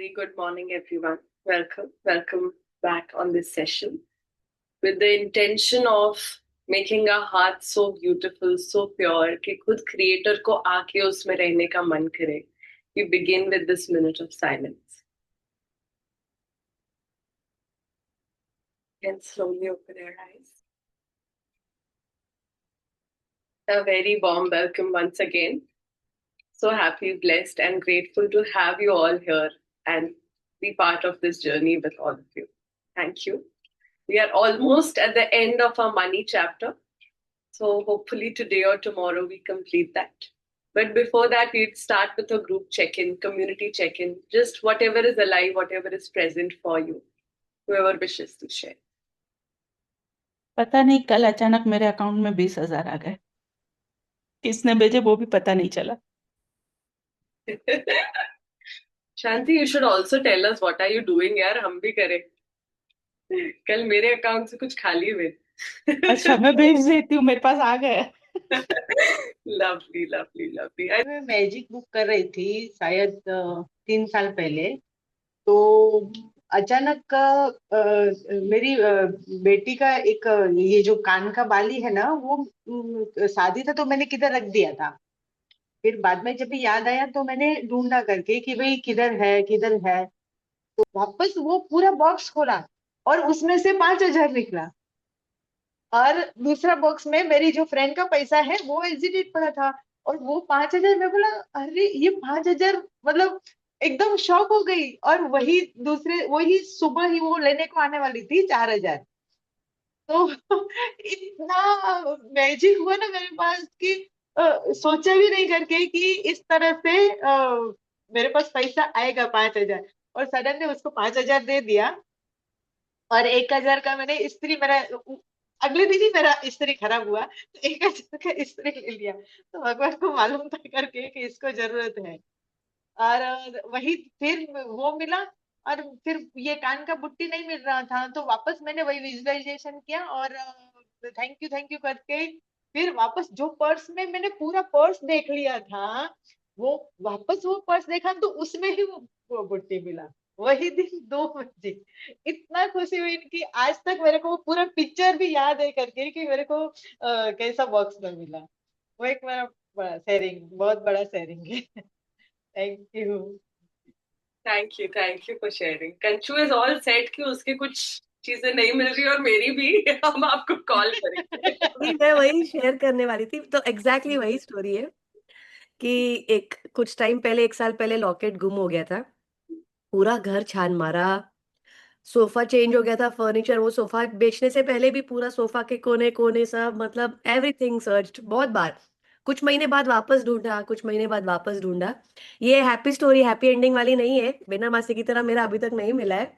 very good morning, everyone. Welcome back on this session with the intention of making our heart so beautiful, so pure कि खुद creator को आके उसमें रहने का मन करे. We begin with this minute of silence. And slowly open your eyes. A very warm welcome once again. So happy, blessed, and grateful to have you all here and be part of this journey with all of you. Thank you. We are almost at the end of our money chapter. So hopefully today or tomorrow we complete that. But before that, we'd start with a group check-in, community check-in, just whatever is alive, whatever is present for you, whoever wishes to share. पता नहीं कल अचानक मेरे account में 20,000 आ गए। किसने भेजे वो भी पता नहीं चला। शांति, you should also tell us what are you doing यार, हम भी करें। कल मेरे अकाउंट से कुछ खाली हुए। अच्छा, मैं भेज देती हूँ, मेरे पास आ गए। Lovely lovely lovely. मैं मैजिक बुक कर रही थी शायद 3 साल पहले, तो अचानक मेरी बेटी का एक ये जो कान का बाली है ना, वो शादी था तो मैंने किधर रख दिया था। फिर बाद में जब भी याद आया तो मैंने ढूंढा करके कि भाई किधर है, तो वापस वो पूरा बॉक्स खोला और उसमें से 5,000 निकला। और दूसरा बॉक्स में मेरी जो फ्रेंड का पैसा है वो एग्जिट पड़ा था, और वो 5,000। मैं बोला अरे ये 5,000, मतलब एकदम शॉक हो गई। और वही सुबह ही वो लेने को आने वाली थी 4,000। तो इतना मैजिक हुआ ना मेरे पास कि सोचा भी नहीं करके कि इस तरह से मेरे पास पैसा आएगा 5,000, और सडनली उसको 5,000 दे दिया। और 1,000 का मैंने इस्त्री, मेरा अगले दिन ही मेरा इस्त्री खराब हुआ, तो 1,000 का इस्त्री ले लिया। तो भगवान को मालूम था करके कि इसको जरूरत है। और वही फिर वो मिला, और फिर ये कान का बुट्टी नहीं मिल रहा था, तो वापस मैंने वही विजुअलाइजेशन किया और थैंक यू करके फिर वापस जो पर्स में मैंने पूरा पर्स देख लिया था, वो वापस वो पर्स देखा तो उसमें ही वो बुट्टी मिला। वही दिन 2 बजे इतना खुशी हुई कि आज तक मेरे को वो पूरा पिक्चर भी याद है करके कि मेरे को कैसा बॉक्स में मिला। वो एक मेरा बहुत बड़ा शेयरिंग है। Thank you for sharing. Kanchu is all set कि उसके कुछ चीजें नहीं मिल रही और मेरी भी। हम आपको कॉल करेंगे। मैं वही शेयर करने वाली थी, तो एग्जैक्टली वही स्टोरी है कि एक कुछ टाइम पहले, 1 साल पहले लॉकेट गुम हो गया था। पूरा घर छान मारा, सोफा चेंज हो गया था, फर्नीचर, वो सोफा बेचने से पहले भी पूरा सोफा के कोने कोने सब, मतलब एवरीथिंग सर्च्ड बहुत बार। कुछ महीने बाद वापस ढूंढा, कुछ महीने बाद वापस ढूंढा। ये हैप्पी स्टोरी, हैप्पी एंडिंग वाली नहीं है, बिना मासी की तरह मेरा अभी तक नहीं मिला है।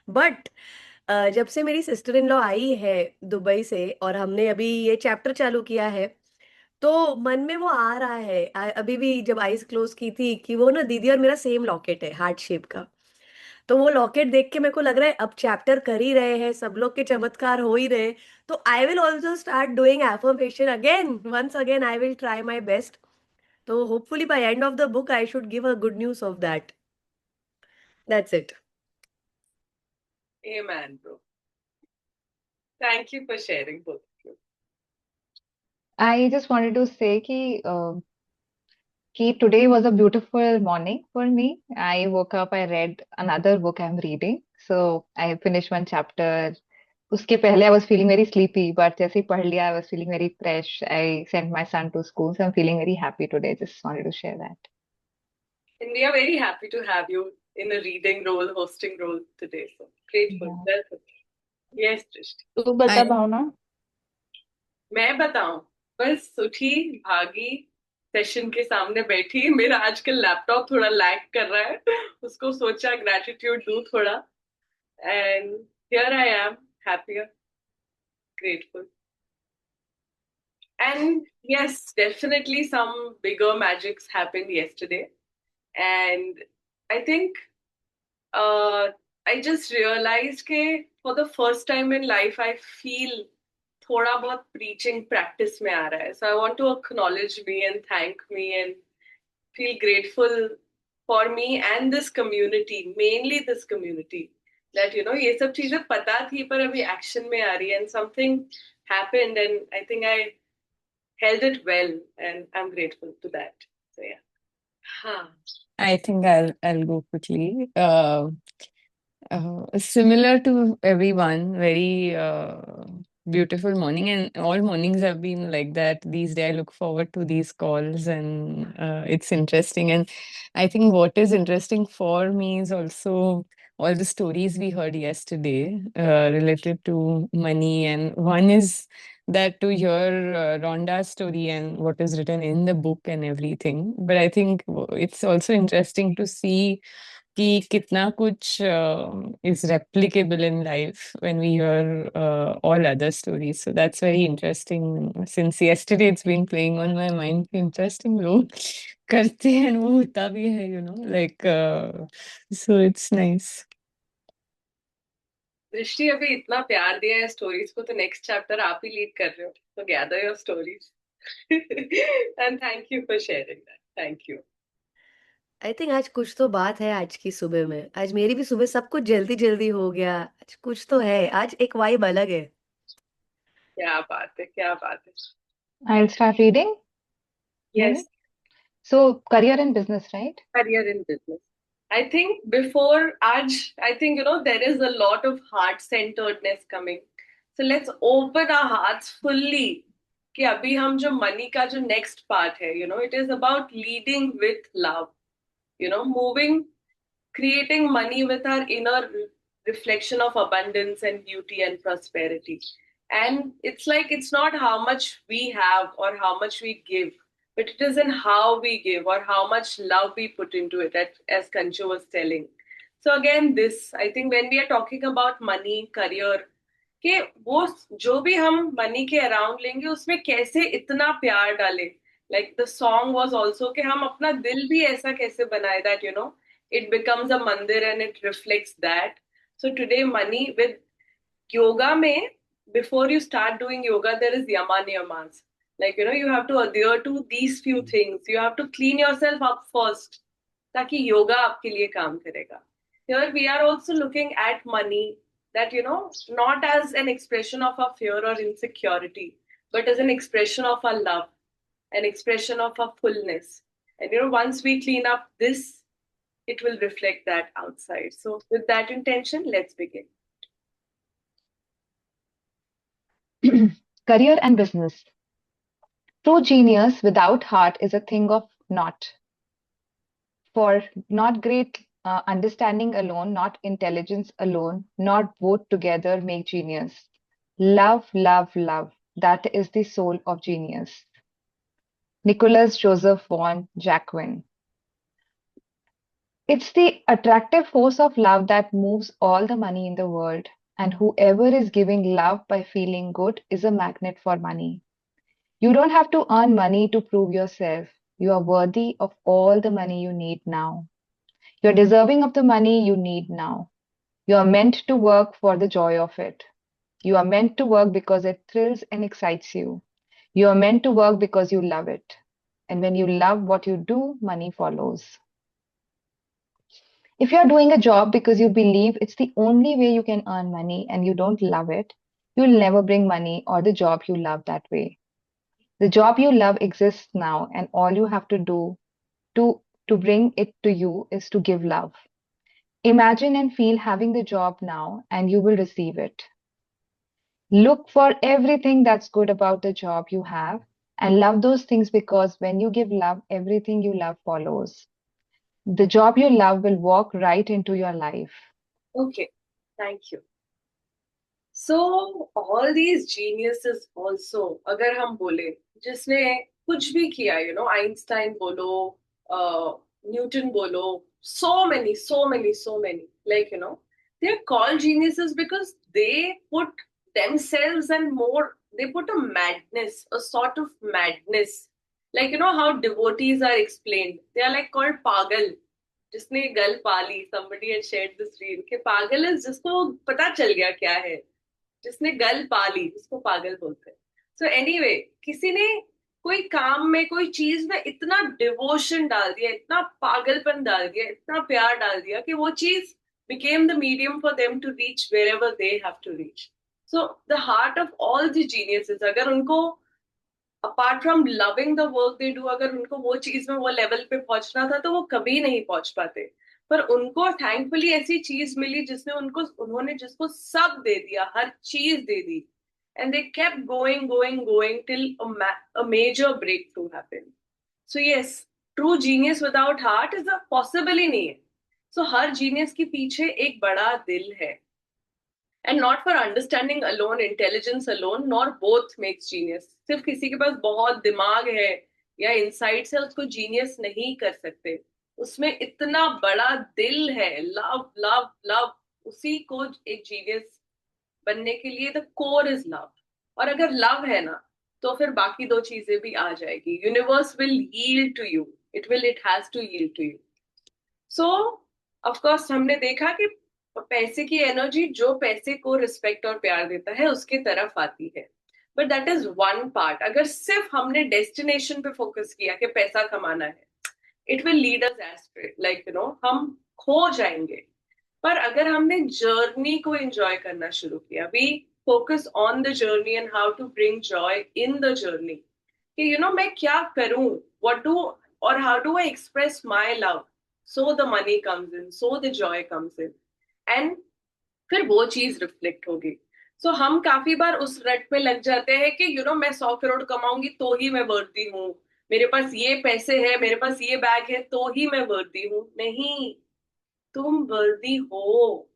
बट जब से मेरी सिस्टर इन लॉ आई है दुबई से और हमने अभी ये चैप्टर चालू किया है, तो मन में वो आ रहा है अभी भी, जब आईज क्लोज की थी, कि वो ना दीदी और मेरा सेम लॉकेट है, हार्ट शेप का। तो वो लॉकेट देख के मेरे को लग रहा है अब चैप्टर कर ही रहे हैं, सब लोग के चमत्कार हो ही रहे, तो I will also start doing affirmation again, once again I will try my best. तो hopefully by end of the book I should give a good news of that. That's it. Amen, bro. Thank you for sharing, both of you. I just wanted to say कि today was a beautiful morning for me. I woke up, I read another book I'm reading. So I finished one chapter. उसके पहले I was feeling very sleepy, but जैसे ही पढ़ लिया I was feeling very fresh. I sent my son to school, so I'm feeling very happy today. Just wanted to share that. And we are very happy to have you in a reading role, hosting role today. So grateful. Yeah. Welcome. Yes, Trishti. तू बता भावना। मैं बताऊं, बस उठी, भागी, session के सामने बैठी। मेरा आजकल लैपटॉप थोड़ा लैग कर रहा है, उसको सोचा ग्रैटिट्यूड दूं थोड़ा, and here I am, happier, grateful. And yes, definitely some bigger magics happened yesterday, and I think I just realized that for the first time in life I feel थोड़ा बहुत preaching practice में आ रहा है. So I want to acknowledge me and thank me and feel grateful for me and this community, mainly this community, that ये सब चीजें पता थी पर अभी action में आ रही है, and something happened, and I think I held it well, and I'm grateful to that. So yeah. Huh. I think I'll go quickly. Similar to everyone, very beautiful morning, and all mornings have been like that. These days, I look forward to these calls, and it's interesting. And I think what is interesting for me is also all the stories we heard yesterday related to money. And one is that to hear Rhonda's story and what is written in the book and everything. But I think it's also interesting to see कि कितना कुछ is replicable in life when we hear all other stories. So that's very interesting. Since yesterday it's been playing on my mind. Interesting लोग करते हैं and वो होता भी है, like so it's nice. दृष्टि, अभी इतना प्यार दिया है स्टोरीज को, तो नेक्स्ट चैप्टर आप ही लीड कर रहे हो, तो gather your stories and thank you for sharing that. Thank you. I think आज कुछ तो बात है आज की सुबह में. आज मेरी भी सुबह सब कुछ जल्दी जल्दी हो गया. आज कुछ तो है, आज एक वाइब अलग है. क्या बात है, क्या बात है. I'll start reading. Yes. So, career and business, right? Career in business. I think before Aj, I think there is a lot of heart-centeredness coming. So let's open our hearts fully. कि अभी हम जो money का जो next part है, it is about leading with love. Moving, creating money with our inner reflection of abundance and beauty and prosperity. And it's like, it's not how much we have or how much we give, but it is in how we give or how much love we put into it, as Kanchu was telling. So again, this, I think when we are talking about money, career, कि वो जो भी हम money के around लेंगे उसमें कैसे इतना प्यार डालें. Like the song was also कि हम अपना दिल भी ऐसा कैसे बनाए that it becomes a mandir and it reflects that. So today money with yoga में, before you start doing yoga, there is yama niyamas. Like you have to adhere to these few things. You have to clean yourself up first ताकि योगा आपके लिए काम करेगा. Here we are also looking at money, that not as an expression of our fear or insecurity, but as an expression of our love, an expression of our fullness. And once we clean up this, it will reflect that outside. So with that intention, let's begin. Career and business. True genius without heart is a thing of naught. For not great understanding alone, not intelligence alone, not both together make genius. Love, love, love. That is the soul of genius. Nicholas Joseph von Jacquin. It's the attractive force of love that moves all the money in the world, and whoever is giving love by feeling good is a magnet for money. You don't have to earn money to prove yourself. You are worthy of all the money you need now. You're deserving of the money you need now. You are meant to work for the joy of it. You are meant to work because it thrills and excites you. You are meant to work because you love it. And when you love what you do, money follows. If you're doing a job because you believe it's the only way you can earn money and you don't love it, you'll never bring money or the job you love that way. The job you love exists now, and all you have to do to bring it to you is to give love. Imagine and feel having the job now, and you will receive it. Look for everything that's good about the job you have and love those things, because when you give love, everything you love follows. The job you love will walk right into your life. Okay, thank you. So all these geniuses also, अगर हम बोले, जिसने कुछ भी किया, Einstein बोलो, Newton बोलो, so many, like, they're called geniuses because they put themselves and more, they put a madness, a sort of madness. Like, how devotees are explained. They are like called pagal. जिसने गल पाली, somebody had shared this reel, कि पागल है जिसको पता चल गया क्या है, जिसने गल पाली उसको पागल बोलते हैं. So anyway, किसी ने कोई काम में, कोई चीज में इतना डिवोशन डाल दिया, इतना पागलपन डाल दिया, इतना प्यार डाल दिया कि वो चीज became the medium for them to reach wherever they have to reach. So the heart of all the geniuses, अगर उनको apart from loving the work they do, अगर उनको वो चीज में वो लेवल पे पहुंचना था तो वो कभी नहीं पहुंच पाते। पर उनको थैंकफुली ऐसी चीज मिली जिसने उन्होंने जिसको सब दे दिया, हर चीज दे दी, and they kept going till a major breakthrough happened. So yes, true genius without heart is a possible ही नहीं है। So हर genius के पीछे एक बड़ा दिल है, and not for understanding alone, intelligence alone, nor both makes genius. सिर्फ किसी के पास बहुत दिमाग है या insights है उसको genius नहीं कर सकते। उसमें इतना बड़ा दिल है, love love love, उसी को एक genius बनने के लिए the core is love। और अगर love है ना तो फिर बाकी दो चीजें भी आ जाएगी। Universe will yield to you, it has to yield to you. So of course हमने देखा कि पैसे की एनर्जी जो पैसे को रिस्पेक्ट और प्यार देता है उसके तरफ आती है, but that is one part. अगर सिर्फ हमने डेस्टिनेशन पे फोकस किया कि पैसा कमाना है, it will lead us ashtray, like हम खो जाएंगे। पर अगर हमने जर्नी को एंजॉय करना शुरू किया, we focus on the journey and how to bring joy in the journey, कि मैं क्या करूं, व्हाट डू और how do I express my love, so the money comes in, so the joy comes in, and फिर वो चीज reflect होगी। सो हम काफी बार उस रट में लग जाते हैं कि मैं 100 करोड़ कमाऊंगी तो ही मैं वर्दी हूँ, मेरे पास ये पैसे है, मेरे पास ये बैग है तो ही मैं वर्दी हूँ। नहीं, तुम वर्दी हो।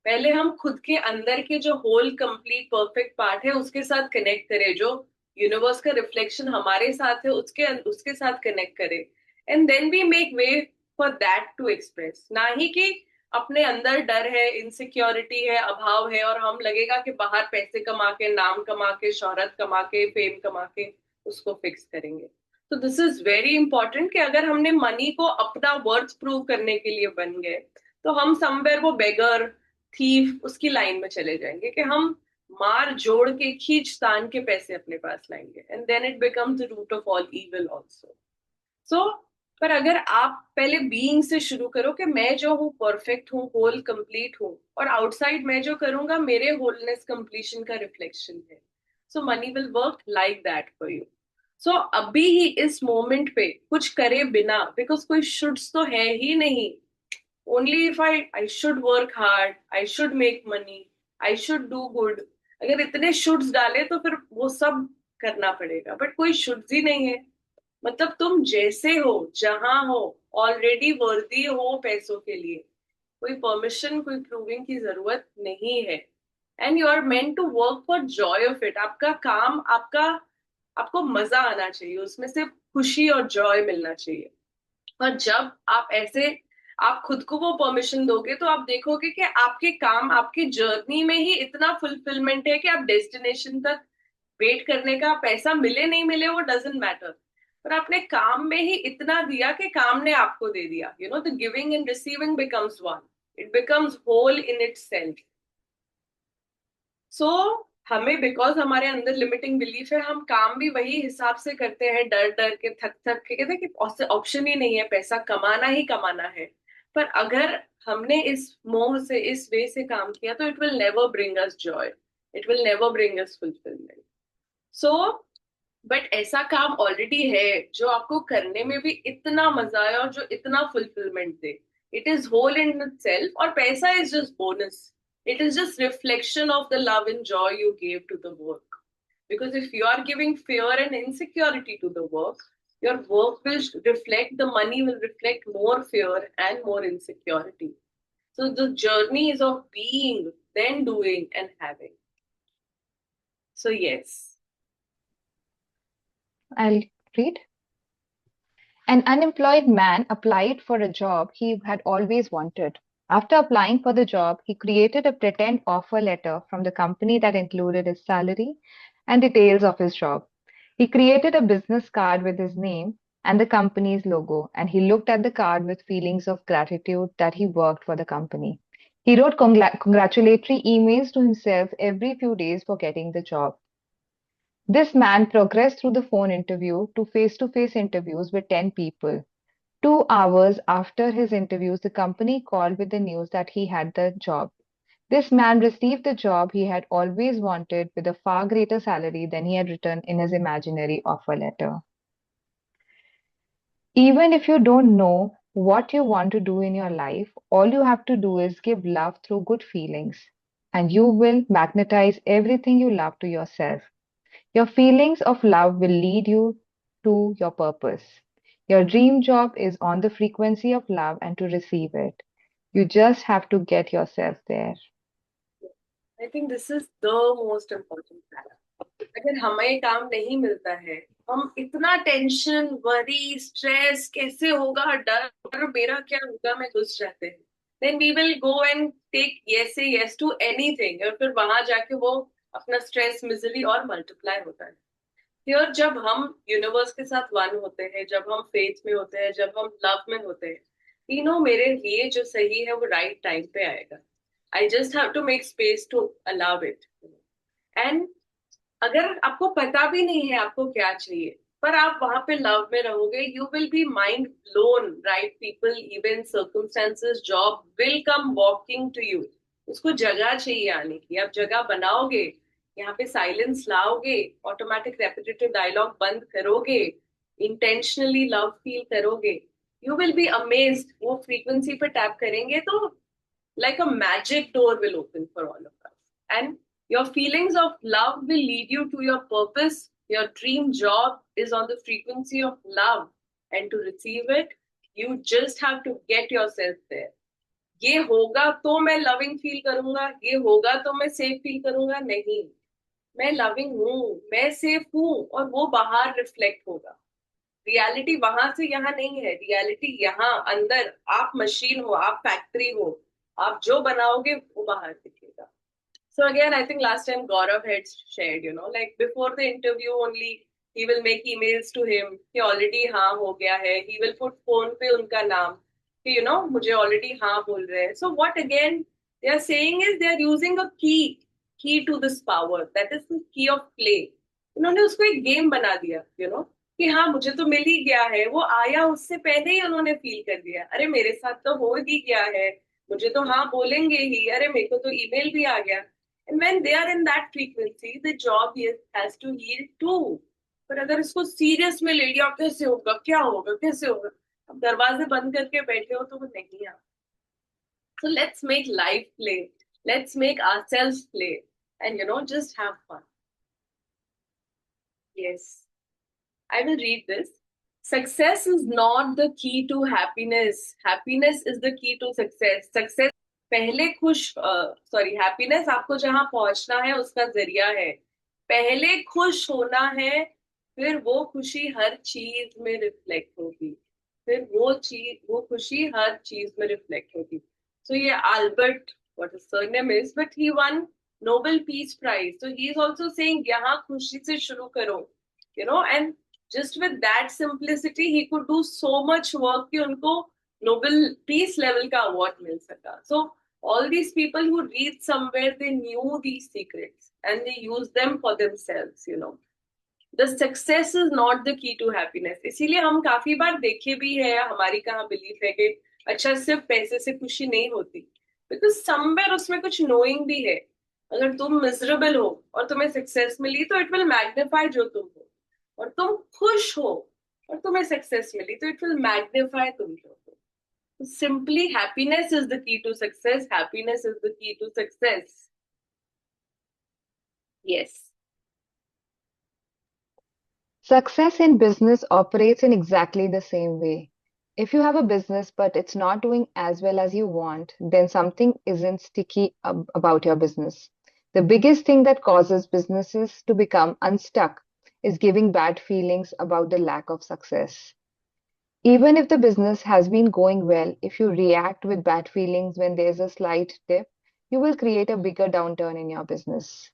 पहले हम खुद के अंदर के जो होल कंप्लीट परफेक्ट पार्ट है उसके साथ कनेक्ट करें, जो यूनिवर्स का रिफ्लेक्शन हमारे साथ है उसके साथ कनेक्ट करें, and then we make way for that to express. ना ही कि अपने अंदर डर है, इनसिक्योरिटी है, अभाव है और हम लगेगा कि बाहर पैसे कमा के, नाम कमा के, शोहरत कमा के, फेम कमा के उसको फिक्स करेंगे। तो दिस इज वेरी इंपॉर्टेंट कि अगर हमने मनी को अपना वर्थ प्रूव करने के लिए बन गए तो हम समवेयर वो बेगर, थीफ उसकी लाइन में चले जाएंगे कि हम मार जोड़ के, खींच तान के पैसे अपने पास लाएंगे, and then it becomes the root of all evil also. So पर अगर आप पहले बीइंग से शुरू करो कि मैं जो हूँ परफेक्ट हूँ, होल कंप्लीट हूँ, और आउटसाइड मैं जो करूंगा मेरे होलनेस कंप्लीशन का रिफ्लेक्शन है, so money will work like that for you. So अभी ही इस मोमेंट पे कुछ करे बिना, बिकॉज कोई शुड्स तो है ही नहीं, only if I should work hard, I should make money, I should do good. अगर इतने शुड्स डाले तो फिर वो सब करना पड़ेगा, बट कोई शुड्स ही नहीं है। मतलब तुम जैसे हो, जहां हो, ऑलरेडी वर्दी हो पैसों के लिए, कोई परमिशन, कोई प्रूविंग की जरूरत नहीं है, and you are meant to work for joy of it. आपका काम, आपको मजा आना चाहिए, उसमें से खुशी और जॉय मिलना चाहिए। और जब आप खुद को वो परमिशन दोगे तो आप देखोगे कि आपके काम, आपकी जर्नी में ही इतना फुलफिलमेंट है कि आप डेस्टिनेशन तक वेट करने का, पैसा मिले नहीं मिले वो डजेंट मैटर, पर आपने काम में ही इतना दिया कि काम ने आपको दे दिया। The giving and receiving becomes one, it becomes whole in itself. So हमें, बिकॉज हमारे अंदर लिमिटिंग बिलीफ है, हम काम भी वही हिसाब से करते हैं, डर डर के, थक थक के, कहते हैं कि ऑप्शन ही नहीं है, पैसा कमाना ही कमाना है। पर अगर हमने इस मोह से, इस वे से काम किया तो it will never bring us Joy, it will never bring us fulfilment. So but ऐसा काम ऑलरेडी है जो आपको करने में भी इतना मजा आए और जो इतना फुलफिलमेंट दे। It is whole in itself, और पैसा is just bonus, it is just reflection of the love and joy you give to the work. Because if you are giving fear and insecurity to the work, your work will reflect, the money will reflect more fear and more insecurity. So the journey is of being, then doing and having. So yes. I'll read. An unemployed man applied for a job he had always wanted. After applying for the job, he created a pretend offer letter from the company that included his salary and details of his job. He created a business card with his name and the company's logo, and he looked at the card with feelings of gratitude that he worked for the company. He wrote congratulatory emails to himself every few days for getting the job. This man progressed through the phone interview to face-to-face interviews with 10 people. 2 hours after his interviews, the company called with the news that he had the job. This man received the job he had always wanted with a far greater salary than he had written in his imaginary offer letter. Even if you don't know what you want to do in your life, all you have to do is give love through good feelings, and you will magnetize everything you love to yourself. Your feelings of love will lead you to your purpose. Your dream job is on the frequency of love and to receive it. You just have to get yourself there. I think this is the most important fact. अगर हमें काम नहीं मिलता है, हम इतना tension, worry, stress, कैसे होगा, डर, मेरा क्या होगा में घुस जाते हैं. Then we will go and take yes, say yes to anything, और फिर वहां जाके वो अपना स्ट्रेस, मिजरी और मल्टीप्लाई होता है. फिर जब हम यूनिवर्स के साथ वन होते हैं, जब हम फेथ में होते हैं, जब हम लव में होते हैं, तीनों मेरे लिए जो सही है वो राइट टाइम पे आएगा. I just have to make space to allow it. And अगर आपको पता भी नहीं है आपको क्या चाहिए, पर आप वहां पे लव में रहोगे, you will be mind blown. Right people, event, circumstances, job will come walking to you. उसको जगह चाहिए आने की, आप जगह बनाओगे, यहाँ पे साइलेंस लाओगे, ऑटोमेटिक रेपिटेटिव डायलॉग बंद करोगे, इंटेंशनली लव फील करोगे, यू विल बी अमेज्ड. वो फ्रीक्वेंसी पे टैप करेंगे तो like a magic door will open for all of us. And your feelings of love will lead you to your purpose. Your dream job is on the frequency of love. And to receive it, you just have to get yourself there. ये होगा तो मैं loving feel करूंगा, ये होगा तो मैं safe feel करूंगा, नहीं. मैं लविंग हूँ, मैं सेफ हूँ, और वो बाहर रिफ्लेक्ट होगा. रियलिटी वहां से यहाँ नहीं है, रियलिटी यहाँ अंदर. आप मशीन हो, आप फैक्ट्री हो, आप जो बनाओगे वो बाहर दिखेगा. So again, I think last time Gaurav had shared, like before the interview only, he will make emails to him कि already हाँ हो गया है. He will put phone पे उनका नाम कि मुझे already हाँ बोल रहे हैं. So what again they are saying is they are using a key to this power, that is the key of play. उन्होंने उसको एक गेम बना दिया, कि हाँ मुझे तो मिल ही गया है. वो आया उससे पहले ही उन्होंने फील कर दिया, अरे मेरे साथ तो हो ही गया है, मुझे तो हाँ बोलेंगे ही, अरे मेरे को तो ईमेल भी आ गया. And when they are in that frequency, the job has to yield too. पर अगर इसको सीरियस में ले लिया, कैसे होगा, क्या होगा, कैसे होगा, अब दरवाजे बंद करके बैठे हो तो वो नहीं आ. So let's make life play. Let's make ourselves play. And just have fun. Yes. I will read this. Success is not the key to happiness. Happiness is the key to success. Success पहले happiness आपको जहां पहुंचना है उसका जरिया है. पहले खुश होना है, फिर वो खुशी हर चीज में रिफ्लेक्ट होगी, फिर वो खुशी हर चीज में रिफ्लेक्ट होगी. So ये Albert, what his surname is, but he won Nobel Peace Prize. So he is also saying यहाँ खुशी से शुरू करो, and just with that simplicity he could do so much work कि उनको Nobel Peace level का award मिल सका. So all these people who read somewhere, they knew these secrets and they used them for themselves. The success is not the key to happiness. इसीलिए हम काफी बार देखे भी है, हमारी कहाँ बिलीफ है कि अच्छा सिर्फ पैसे से खुशी नहीं होती, बिकॉज समवेयर उसमें कुछ नोइंग भी है. अगर तुम मिजरेबल हो और तुम्हें सक्सेस मिली तो इट विल मैग्नीफाई जो तुम हो, और तुम खुश हो और तुम्हें सक्सेस मिली तो इट विल मैग्नीफाई तुम जो हो. Simply, happiness is the key to success. Happiness is the key to success. Yes. Success in business operates in exactly the same way. If you have a business but it's not doing as well as you want, then something isn't sticky about your business. The biggest thing that causes businesses to become unstuck is giving bad feelings about the lack of success. Even if the business has been going well, if you react with bad feelings when there's a slight dip, you will create a bigger downturn in your business.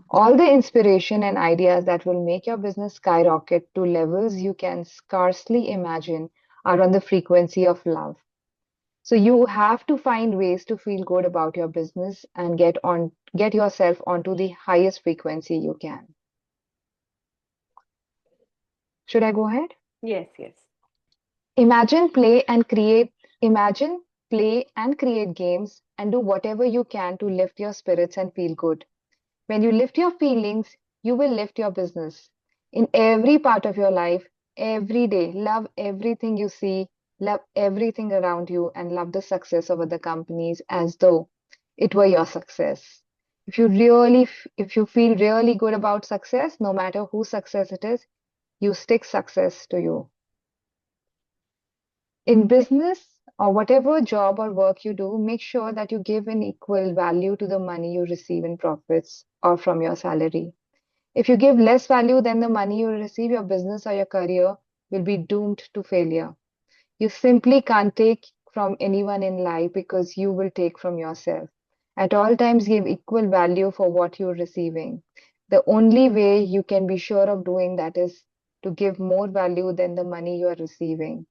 All the inspiration and ideas that will make your business skyrocket to levels you can scarcely imagine are on the frequency of love. So you have to find ways to feel good about your business and get yourself onto the highest frequency you can. Should I go ahead? Yes, yes. Imagine, play and create games and do whatever you can to lift your spirits and feel good. When you lift your feelings, you will lift your business. In every part of your life, every day, love everything you see, love everything around you, and love the success of other companies as though it were your success. If you feel really good about success, no matter whose success it is, you stick success to you. In business or whatever job or work you do, make sure that you give an equal value to the money you receive in profits or from your salary. If you give less value than the money you receive, your business or your career will be doomed to failure. You simply can't take from anyone in life because you will take from yourself. At all times, give equal value for what you're receiving. The only way you can be sure of doing that is to give more value than the money you are receiving.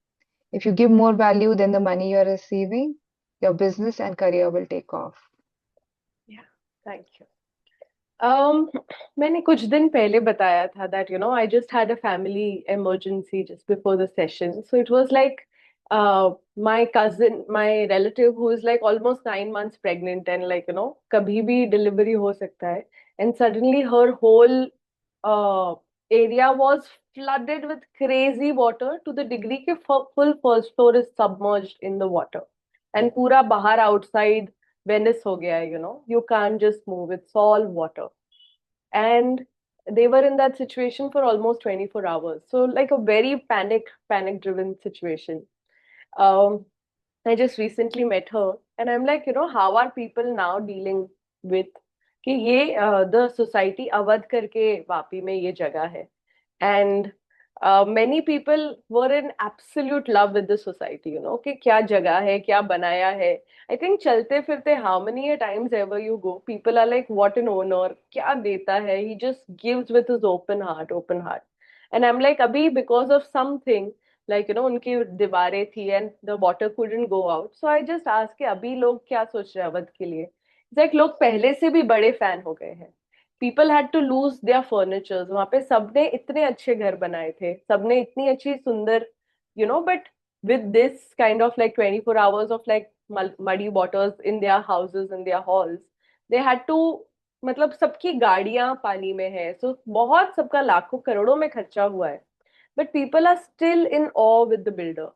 If you give more value than the money you are receiving, your business and career will take off. Yeah, thank you. मैंने कुछ दिन पहले बताया था that I just had a family emergency just before the session. So it was like my cousin, my relative who is like almost 9 months pregnant and like कभी भी delivery हो सकता है, and suddenly her whole area was flooded with crazy water to the degree कि full first floor is submerged in the water and पूरा बाहर outside Venice हो गया है, you can't just move, it's all water. And they were in that situation for almost 24 hours. So like a very panic driven situation. Um, I just recently met her and I'm like, how are people now dealing with कि ये the society Awadh करके वापी में ये जगह है. And many people were in absolute love with the society, कि क्या जगह है, क्या बनाया है. I think चलते फिरते how many times ever you go, people are like, what an owner, क्या देता है, he just gives with his open heart. And I'm like, अभी because of something, like उनकी दीवारें थी and the water couldn't go out. So I just asked कि अभी लोग क्या सोच रहे हैं अवध के लिए. It's like लोग पहले से भी बड़े फैन हो गए हैं. People had to lose their furnitures. वहां पे सबने इतने अच्छे घर बनाए थे, सबने इतनी अच्छी सुंदर, but with this kind of like 24 hours of like muddy waters in their houses, in their halls, they had to, मतलब सबकी गाड़ियां पानी में है, so बहुत सबका लाखों करोड़ों में खर्चा हुआ है. But people are still in awe with the builder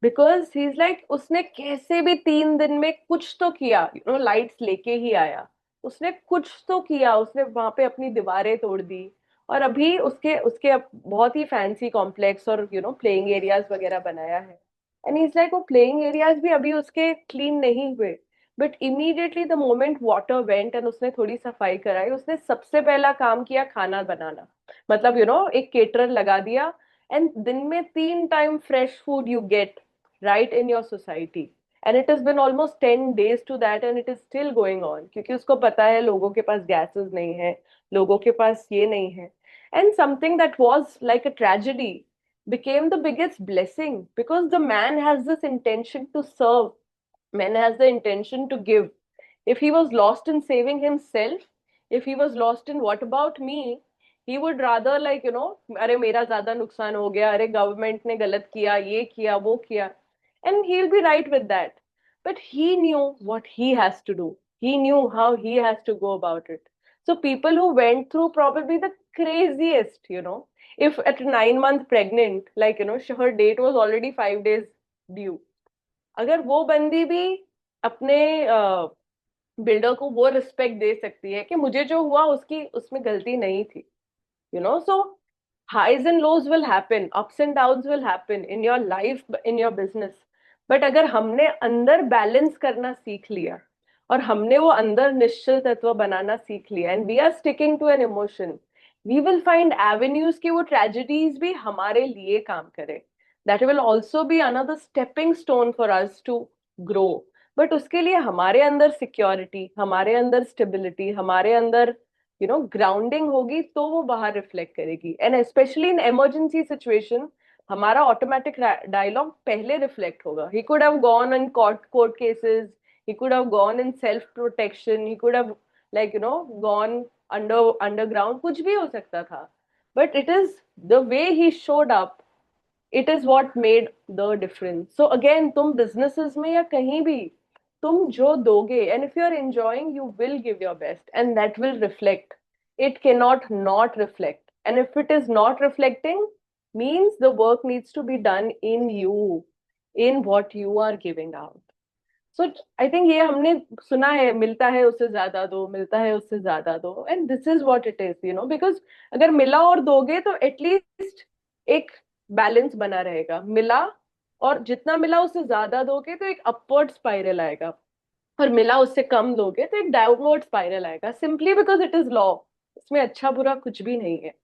because he's like उसने कैसे भी 3 दिन में कुछ तो किया, लाइट्स लेके ही आया, उसने कुछ तो किया, उसने वहां पे अपनी दीवारें तोड़ दी और अभी उसके उसके बहुत ही फैंसी कॉम्प्लेक्स और प्लेइंग एरियाज वगैरह बनाया है. एंड इज लाइक वो प्लेइंग एरियाज भी अभी उसके क्लीन नहीं हुए, but immediately the moment water went and उसने थोड़ी सफाई कराई, उसने सबसे पहला काम किया खाना बनाना. मतलब एक केटरर लगा दिया एंड दिन में 3 time fresh food you get right in your society. And it has been almost 10 days to that and it is still going on क्योंकि उसको पता है लोगों के पास गैसेस नहीं है, लोगों के पास ये नहीं है. And something that was like a tragedy became the biggest blessing because the man has this intention to serve, man has the intention to give. If he was lost in saving himself, if he was lost in what about me, he would rather like अरे मेरा ज्यादा नुकसान हो गया, अरे government ने गलत किया, ये किया, वो किया, and he'll be right with that. But he knew what he has to do. He knew how he has to go about it. So people who went through probably the craziest, if at 9 months pregnant, like her date was already 5 days due. अगर वो बंदी भी अपने builder को वो respect दे सकती है कि मुझे जो हुआ उसकी उसमें गलती नहीं थी, so highs and lows will happen, ups and downs will happen in your life, in your business. But अगर हमने अंदर बैलेंस करना सीख लिया और हमने वो अंदर निश्चल तत्व बनाना सीख लिया and we are sticking to an emotion, we will find avenues कि वो ट्रेजेडीज भी हमारे लिए काम करे. That will also be another stepping stone for us to grow. But उसके लिए हमारे अंदर सिक्योरिटी, हमारे अंदर स्टेबिलिटी, हमारे अंदर ग्राउंडिंग होगी तो वो बाहर रिफ्लेक्ट करेगी. And specially in emergency situation हमारा ऑटोमेटिक डायलॉग पहले रिफ्लेक्ट होगा. He could have gone in court cases, he could have gone in self protection, he could have like gone underground, कुछ भी हो सकता था. but it is the way he showed up, it is what made the difference. So again, तुम businesses में या कहीं भी तुम जो दोगे, and if you are enjoying, you will give your best, and that will reflect. It cannot not reflect. And if it is not reflecting, means the work needs to be done in you, in what you are giving out. So I think ये हमने सुना है, मिलता है उससे ज्यादा दो, मिलता है उससे ज्यादा दो, and this is what it is, because अगर मिला और दोगे तो एटलीस्ट एक बैलेंस बना रहेगा। मिला और जितना मिला उससे ज्यादा दोगे तो एक अपवर्ड स्पाइरल आएगा, और मिला उससे कम दोगे तो एक डाउनवर्ड स्पाइरल आएगा, simply because it is law. इसमें अच्छा बुरा कुछ भी नहीं है।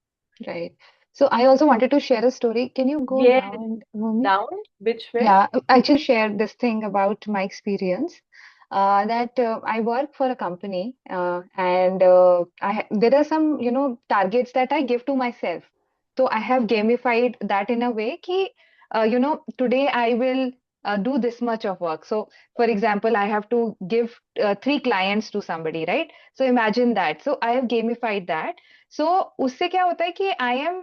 Right. So I also wanted to share a story. Can you go ये down, Bhumi? Down which way? Yeah, I just share this thing about my experience. That I work for a company, and there are some, targets that I give to myself. So I have gamified that in a way कि, today I will do this much of work. So, for example, I have to give 3 clients to somebody, right? So imagine that. So I have gamified that. So उससे क्या होता है कि I am,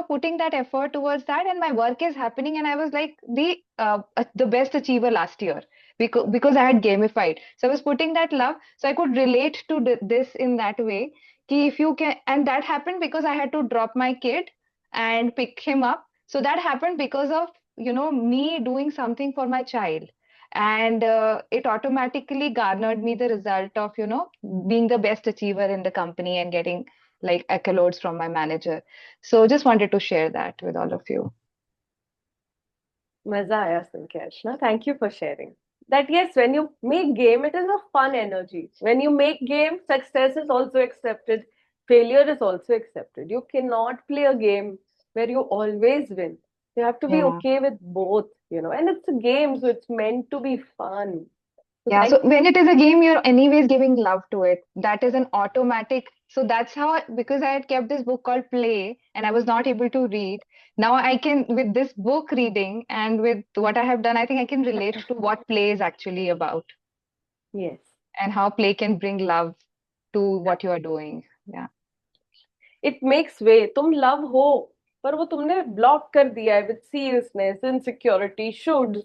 putting that effort towards that, and my work is happening, and I was like the best achiever last year because I had gamified. So I was putting that love, so I could relate to this in that way. कि if you can, and that happened because I had to drop my kid and pick him up. So that happened because of, me doing something for my child. And it automatically garnered me the result of, being the best achiever in the company and getting like accolades from my manager. So just wanted to share that with all of you. मजा आया सुन के Archana, thank you for sharing that. Yes, when you make game, it is a fun energy. When you make game, success is also accepted, failure is also accepted. You cannot play a game where you always win. You have to be Yeah. okay with both, and it's a game, so it's meant to be fun. So Yeah, so thank when it is a game, you're anyways giving love to it. That is an automatic. So that's how, because I had kept this book called Play and I was not able to read. Now I can, with this book reading and with what I have done, I think I can relate to what play is actually about yes, and how play can bring love to what you are doing. Yeah. it makes way. तुम love हो पर वो तुमने block कर दिया है with seriousness, insecurity, शुड्स।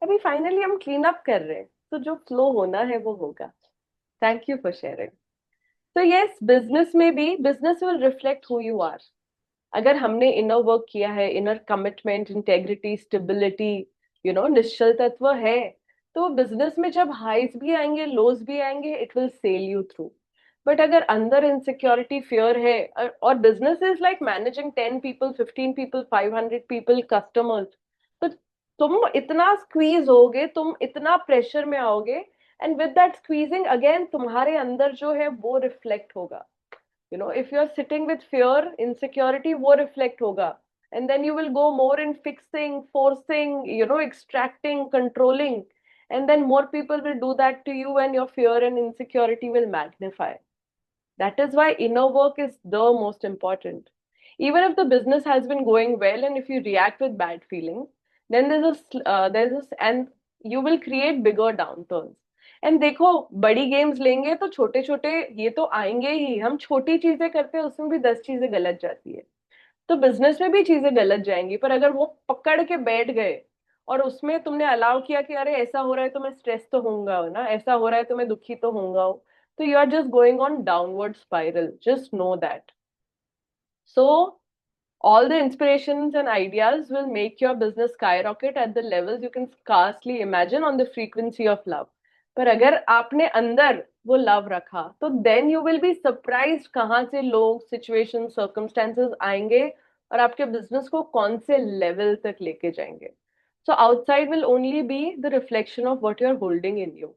अभी finally हम क्लीन अप कर रहे हैं, तो जो फ्लो होना है वो होगा। Thank you for sharing. तो यस, बिजनेस में भी business will reflect who you are. अगर हमने इनर वर्क किया है, इनर कमिटमेंट, इंटेग्रिटी, स्टेबिलिटी, निश्चल तत्व है, तो बिजनेस में जब हाइज भी आएंगे, लोज भी आएंगे, it will sail you through. But अगर अंदर इनसिक्योरिटी, फियर है, और business is like managing 10 people, 15 people, 500 people, customers, तो तुम इतना स्क्वीज होगे, तुम इतना प्रेशर में आओगे, and with that squeezing again तुम्हारे अंदर जो है वो रिफ्लेक्ट होगा। if you're sitting with fear, insecurity, वो reflect होगा, and then you will go more in fixing, forcing, extracting, controlling, and then more people will do that to you, and your fear and insecurity will magnify. That is why inner work is the most important. Even if the business has been going well, and if you react with bad feelings, then and you will create bigger downturns. And देखो, बड़ी games लेंगे तो छोटे छोटे ये तो आएंगे ही। हम छोटी चीजें करते हैं, उसमें भी 10 चीजें गलत जाती है, तो बिजनेस में भी चीजें गलत जाएंगी। पर अगर वो पकड़ के बैठ गए और उसमें तुमने अलाउ किया कि अरे ऐसा हो रहा है तो मैं स्ट्रेस तो होऊंगा ना, ऐसा हो रहा है तो मैं दुखी तो होऊंगा, तो you are just going on downward spiral, just know that. So all the inspirations and ideas will make your business skyrocket at the levels you can scarcely imagine on the frequency of love. पर अगर आपने अंदर वो love रखा तो then you will be surprised कहाँ से लोग, सिचुएशन, circumstances आएंगे और आपके बिजनेस को कौन से लेवल तक लेके जाएंगे। So outside will only be the reflection of what you're holding in you.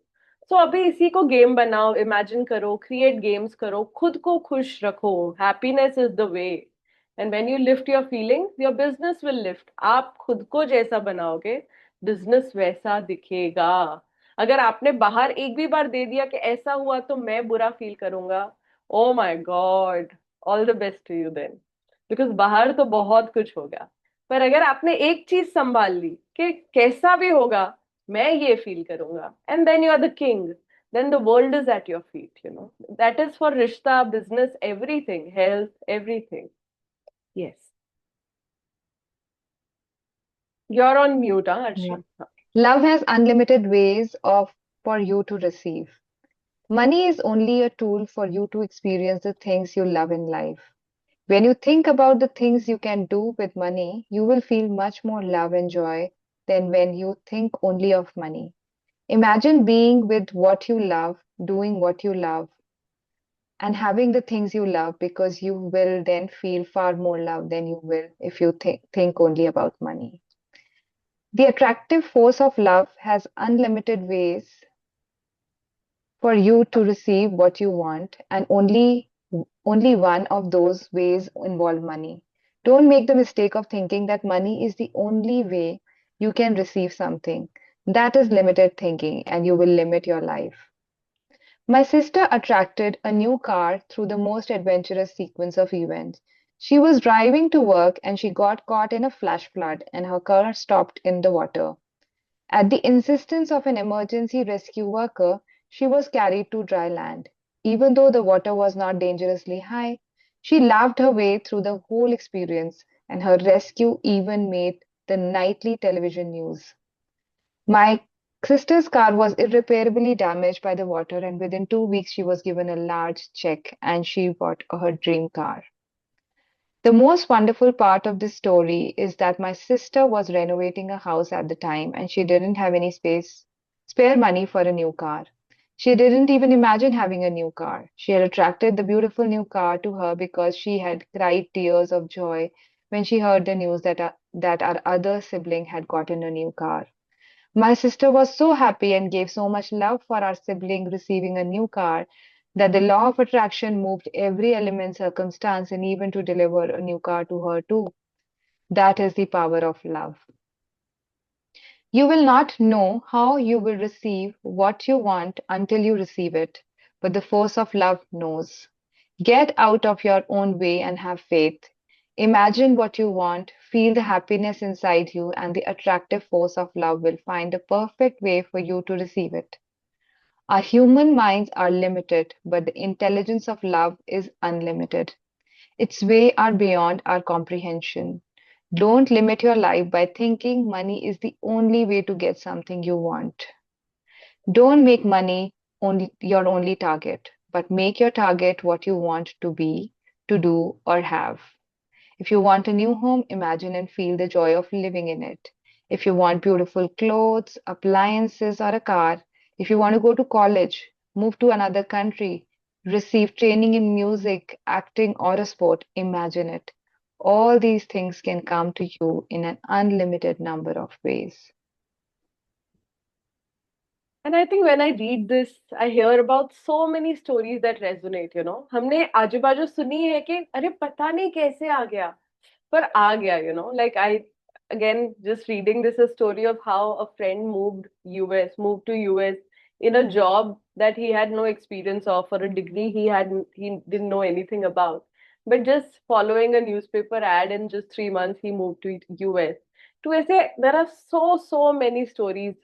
So अभी इसी को गेम बनाओ, इमेजिन करो, क्रिएट गेम्स करो, खुद को खुश रखो। Happiness is the way, and when you lift your feelings, your business will lift. आप खुद को जैसा बनाओगे, बिजनेस वैसा दिखेगा। अगर आपने बाहर एक भी बार दे दिया कि ऐसा हुआ तो मैं बुरा फील करूंगा, oh my god, all the best to you then, because बाहर तो बहुत कुछ होगा। पर अगर आपने एक चीज संभाल ली कि कैसा भी होगा मैं ये फील करूंगा, and then you are the king, then the world is at your feet. That is for rishta, business, everything, health, everything. Yes. You're on mute, huh, Yeah. Arshi? Love has unlimited ways for you to receive. Money is only a tool for you to experience the things you love in life. When you think about the things you can do with money, you will feel much more love and joy than when you think only of money. Imagine being with what you love, doing what you love, and having the things you love, because you will then feel far more love than you will if you think only about money. The attractive force of love has unlimited ways for you to receive what you want, and only one of those ways involve money. Don't make the mistake of thinking that money is the only way you can receive something. That is limited thinking, and you will limit your life. My sister attracted a new car through the most adventurous sequence of events. She was driving to work and she got caught in a flash flood, and her car stopped in the water. At the insistence of an emergency rescue worker, she was carried to dry land. Even though the water was not dangerously high, she laughed her way through the whole experience, and her rescue even made the nightly television news. My sister's car was irreparably damaged by the water, and within 2 weeks, she was given a large check and she bought her dream car. The most wonderful part of this story is that my sister was renovating a house at the time and she didn't have any spare money for a new car. She didn't even imagine having a new car. She had attracted the beautiful new car to her because she had cried tears of joy when she heard the news that our other sibling had gotten a new car. My sister was so happy and gave so much love for our sibling receiving a new car that the law of attraction moved every element, circumstance, and even to deliver a new car to her too. That is the power of love. You will not know how you will receive what you want until you receive it, but the force of love knows. Get out of your own way and have faith. Imagine what you want, feel the happiness inside you, and the attractive force of love will find a perfect way for you to receive it. Our human minds are limited, but the intelligence of love is unlimited. Its ways are beyond our comprehension. Don't limit your life by thinking money is the only way to get something you want. Don't make money your only target, but make your target what you want to be, to do, or have. If you want a new home, imagine and feel the joy of living in it. If you want beautiful clothes, appliances, or a car, if you want to go to college, move to another country, receive training in music, acting, or a sport, imagine it. All these things can come to you in an unlimited number of ways. And I think when I read this, I hear about so many stories that resonate, you know. हमने आजू बाजू सुनी है कि अरे पता नहीं कैसे आ गया, पर आ गया, you know. Like again, just reading this a story of how a friend moved to US in a job that he had no experience of, or a degree he didn't know anything about. But just following a newspaper ad in just 3 months, he moved to US. To ऐसे, there are so many stories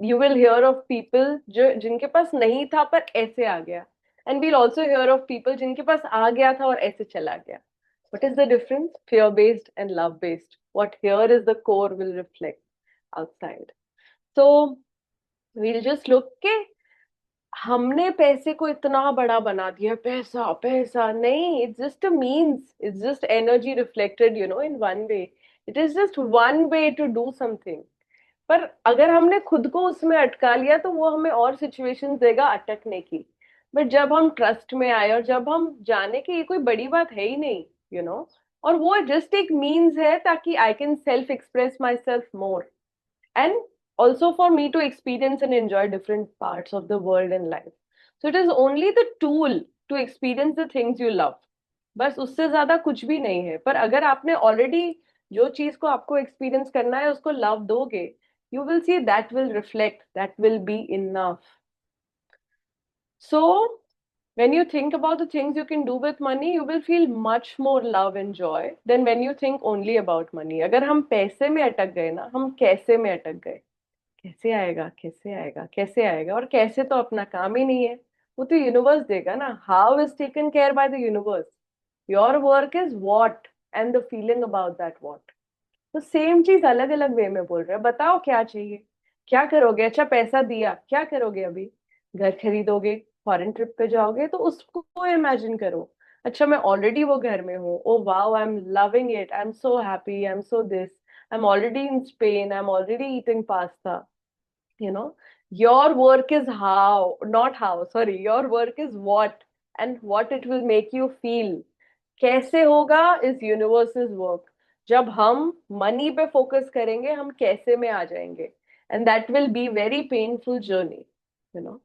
you will hear of people जो जिनके पास नहीं था पर ऐसे आ गया, and we'll also hear of people जिनके पास आ गया था और ऐसे चला गया. What is the difference? Fear based and love based. What here is the core will reflect outside. So we'll just look के हमने पैसे को इतना बड़ा बना दिया, पैसा पैसा नहीं, it's just a means, it's just energy reflected, you know, in one way. It is just one way to do something. पर अगर हमने खुद को उसमें अटका लिया तो वो हमें और सिचुएशंस देगा अटकने की. बट जब हम ट्रस्ट में आए और जब हम जाने कि ये कोई बड़ी बात है ही नहीं, यू नो, और वो जस्ट एक मीन्स है ताकि I can self express my self more, and also for me to experience and enjoy different parts of the world and life. So it is only the tool to experience the things you love. बस उससे ज्यादा कुछ भी नहीं है. पर अगर आपने ऑलरेडी जो चीज को आपको एक्सपीरियंस करना है उसको लव दोगे, you will see that will reflect, that will be enough. So when you think about the things you can do with money, you will feel much more love and joy than when you think only about money. अगर हम पैसे में अटक गए ना, हम कैसे में अटक गए, कैसे आएगा कैसे आएगा कैसे आएगा, और कैसे तो अपना काम ही नहीं है, वो तो यूनिवर्स देगा ना. How is taken care by the universe. Your work is what and the feeling about that what. तो सेम चीज अलग अलग वे में बोल रहे हैं, बताओ क्या चाहिए, क्या करोगे, अच्छा पैसा दिया, क्या करोगे अभी, घर खरीदोगे, फॉरेन ट्रिप पे जाओगे, तो उसको इमेजिन करो, अच्छा मैं ऑलरेडी वो घर में हूँ, oh wow I am loving it, I am so happy, I am so this, I am already in Spain, I am already eating pasta, you know. Your work is how, not how, sorry, your work is what, and what it will make you feel. कैसे होगा is universes work. जब हम money पे focus करेंगे हम कैसे में आ जाएंगे, and that will be very painful journey, you know.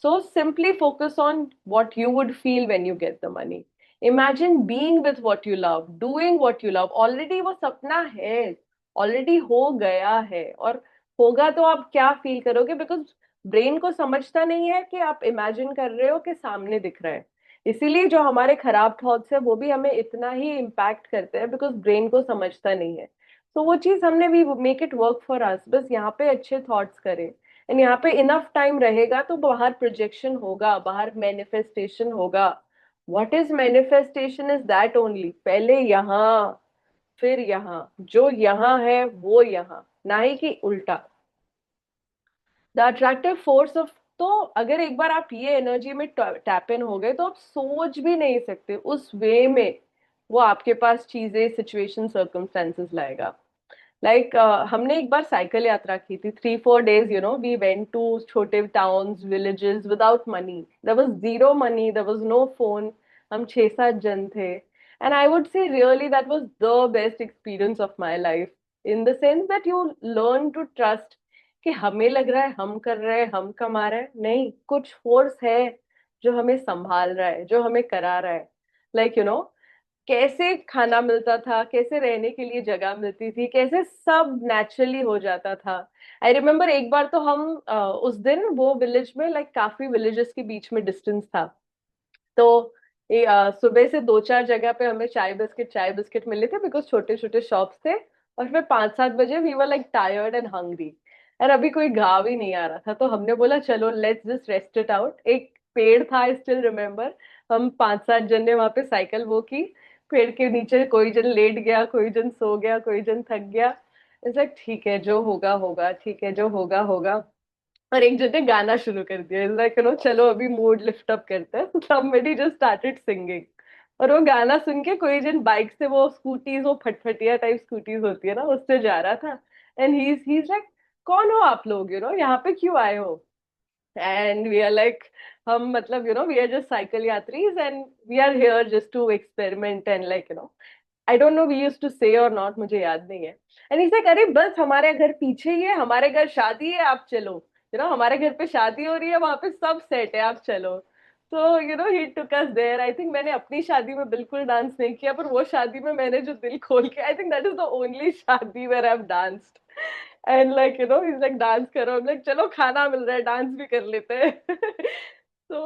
So simply focus on what you would feel when you get the money. Imagine being with what you love, doing what you love. Already वो सपना है, already हो गया है, और होगा तो आप क्या फील करोगे, बिकॉज ब्रेन को समझता नहीं है कि आप इमेजिन कर रहे हो कि सामने दिख रहा है. इसीलिए जो हमारे खराब थॉट्स है वो भी हमें इतना ही इम्पैक्ट करते हैं, बिकॉज ब्रेन को समझता नहीं है. तो वो चीज हमने भी make it work for us, बस यहाँ पे अच्छे थॉट्स करें, एंड यहाँ पे इनफ टाइम रहेगा तो बाहर प्रोजेक्शन होगा, बाहर मैनिफेस्टेशन होगा. What is manifestation is that only, पहले यहाँ फिर यहाँ, जो यहाँ है वो यहाँ, ना ही कि उल्टा. द अट्रैक्टिव फोर्स ऑफ, तो अगर एक बार आप ये एनर्जी में टैप इन हो गए तो आप सोच भी नहीं सकते उस वे में वो आपके पास चीजें, सिचुएशन, सर्कमस्टेंसेस लाएगा. लाइक हमने एक बार साइकिल यात्रा की थी, 3-4 days, you know, we went to छोटे towns, villages, without money. There was zero money, there was no phone. हम 6-7 जन थे, and I would say really that was the best experience of my life, in the sense that you learn to trust कि हमें लग रहा है हम कर रहे हैं, हम कमा रहे हैं, नहीं, कुछ फोर्स है जो हमें संभाल रहा है, जो हमें करा रहा है. लाइक यू नो, कैसे खाना मिलता था, कैसे रहने के लिए जगह मिलती थी, कैसे सब नेचुरली हो जाता था. आई रिमेम्बर एक बार तो हम उस दिन वो विलेज में, लाइक काफी विलेजेस के बीच में डिस्टेंस था, तो सुबह से 2-4 जगह पे हमें चाय बिस्किट मिले थे, बिकॉज छोटे छोटे शॉप्स थे, और फिर 5-7 बजे we were like tired and hungry, और अभी कोई गाँव ही नहीं आ रहा था, तो हमने बोला चलो let's just rest it out. एक पेड़ था, आई स्टिल रिमेम्बर, हम 5-7 जन ने वहां पे साइकिल वो की, पेड़ के नीचे कोई जन लेट गया, कोई जन सो गया, कोई जन थक गया. इट्स लाइक ठीक है, जो होगा होगा, ठीक है, जो होगा होगा. और एक जन ने गाना शुरू कर दिया, इट्स लाइक यू नो, चलो अभी मूड लिफ्ट अप करते हैं. समबडी जस्ट स्टार्टेड सिंगिंग, और वो गाना सुन के कोई जन बाइक से, वो स्कूटीज, वो फटफटिया टाइप स्कूटीज होती है ना, उससे जा रहा था. एंड ही इज लाइक, कौन हो आप लोग, यू नो, यहाँ पे क्यों आए हो. एंड वी आर लाइक, हम मतलब you know we are just cycle यात्रीज, and we are here just to experiment, and like you know, I don't know we used to say or not, मुझे याद नहीं है. एंड इज लाइक, अरे बस हमारे घर पीछे ही है, हमारे घर शादी है, आप चलो, यू नो, हमारे घर पे शादी हो रही है, वहां पे सब सेट है, आप चलो. तो you know he took us there. I think मैंने अपनी शादी में बिल्कुल डांस नहीं किया, पर वो शादी में मैंने जो दिल खोल के, I think that is the only shaadi where I have danced. And like you know is like, dance करो, लाइक चलो खाना मिल रहा है, डांस भी कर लेते हैं. So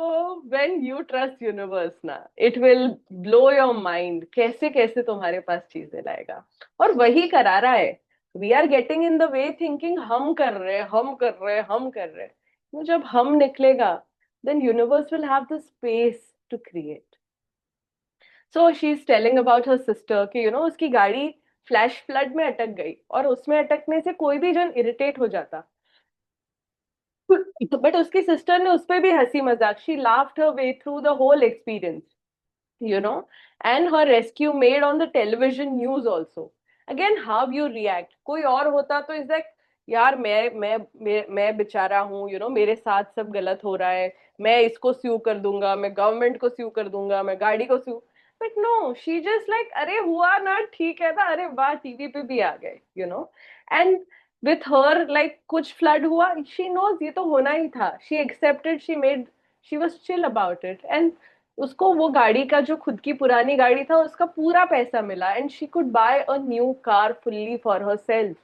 when you trust universe ना, it will blow your mind, कैसे कैसे तुम्हारे पास चीजें लाएगा, और वही करा रहा है. We are getting in the way thinking हम कर रहे हैं, हम कर रहे हैं, हम कर रहे हैं. तो जब हम निकलेगा, then universe will have the space to create. So she's telling about her sister कि you know उसकी गाड़ी फ्लैश फ्लड में अटक गई, और उसमें अटकने से कोई भी जन इरिटेट हो जाता, बट उसकी सिस्टर ने उस पर भी हंसी मजाक, she laughed her way through the whole experience, you know, and her rescue made on the television news also. Again, how you react. कोई और होता तो इज लाइक, यार मैं बेचारा हूँ, यू नो, मेरे साथ सब गलत हो रहा है, मैं इसको स्यू कर दूंगा, मैं गवर्नमेंट को स्यू कर दूंगा, मैं गाड़ी को sue. But no, she just like, अरे हुआ ना, ठीक है ना, अरे वाह, टीवी पे भी आ गए, you know. And with her like कुछ फ्लड हुआ, शी नोज ये तो होना ही था, she accepted, she was chill about it, and उसको वो गाड़ी का, जो खुद की पुरानी गाड़ी था, उसका पूरा पैसा मिला, and she could bye a new car fully for her self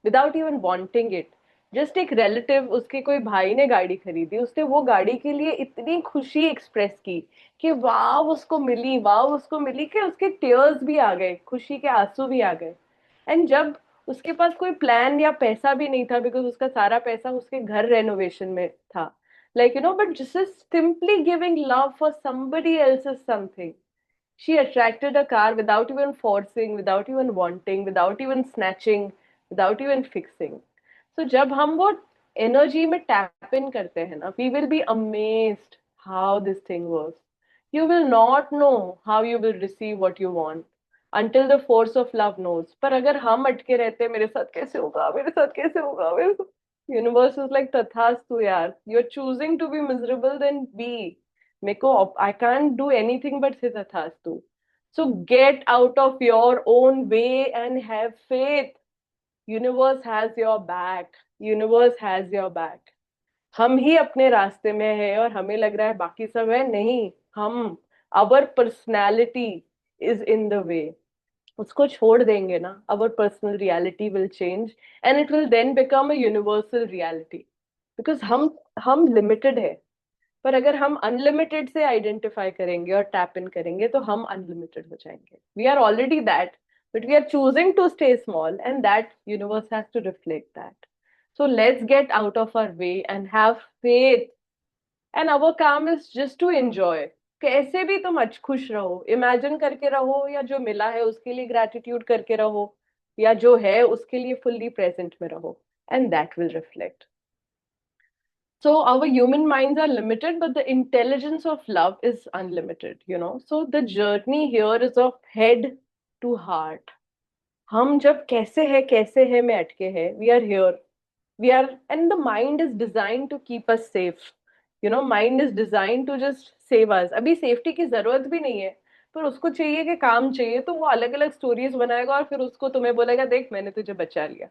without even wanting it. Just एक रिलेटिव, उसके कोई भाई ने गाड़ी खरीदी, उसने वो गाड़ी के लिए इतनी खुशी एक्सप्रेस की कि वाह उसको मिली, वाह उसको मिली, कि उसके टीयर्स भी आ गए, खुशी के आंसू भी आ गए. एंड जब उसके पास कोई प्लान या पैसा भी नहीं था, बिकॉज उसका सारा पैसा उसके घर रेनोवेशन में था, like you know, but just simply giving love for somebody else's something, She attracted a car without even forcing, without even wanting, without even snatching, without even fixing. So जब हम वो energy में tap in करते हैं ना, we will be amazed how this thing works. You will not know how you will receive what you want until the force of love knows. पर अगर हम अटके रहते हैं, मेरे साथ कैसे होगा, मेरे साथ कैसे होगा, मेरे साथ, universe is like तथास्तु यार. You're choosing to be miserable, then be. मेरे को I can't do anything but say तथास्तु. So get out of your own way and have faith. Universe has your back. Universe has your back. हम ही अपने रास्ते में है और हमें लग रहा है बाकी सब है, नहीं. हम, our personality is in the way. उसको छोड़ देंगे ना, our personal reality will change and it will then become a universal reality. Because हम limited है, पर अगर हम अनलिमिटेड से आइडेंटिफाई करेंगे और टैप इन करेंगे तो हम अनलिमिटेड हो जाएंगे. We are already that, but we are choosing to stay small and that universe has to reflect that. So let's get out of our way and have faith. And our काम is just to enjoy. कैसे भी तुम आज खुश रहो, imagine करके रहो, या जो मिला है उसके लिए ग्रैटिट्यूड करके रहो, या जो है उसके लिए फुल्ली प्रेजेंट में रहो, and that will reflect. So our human minds are limited, but the intelligence of love is unlimited, you know. So the journey here is of head to heart. हम जब कैसे है में अटके हैं, we are here. We are, and the mind is designed to keep us safe. You know, mind is designed to just save us. अभी safety की जरूरत भी नहीं है, पर उसको चाहिए कि काम चाहिए, तो वो अलग अलग स्टोरीज बनाएगा और फिर उसको तुम्हें बोलेगा देख मैंने तुझे बचा लिया.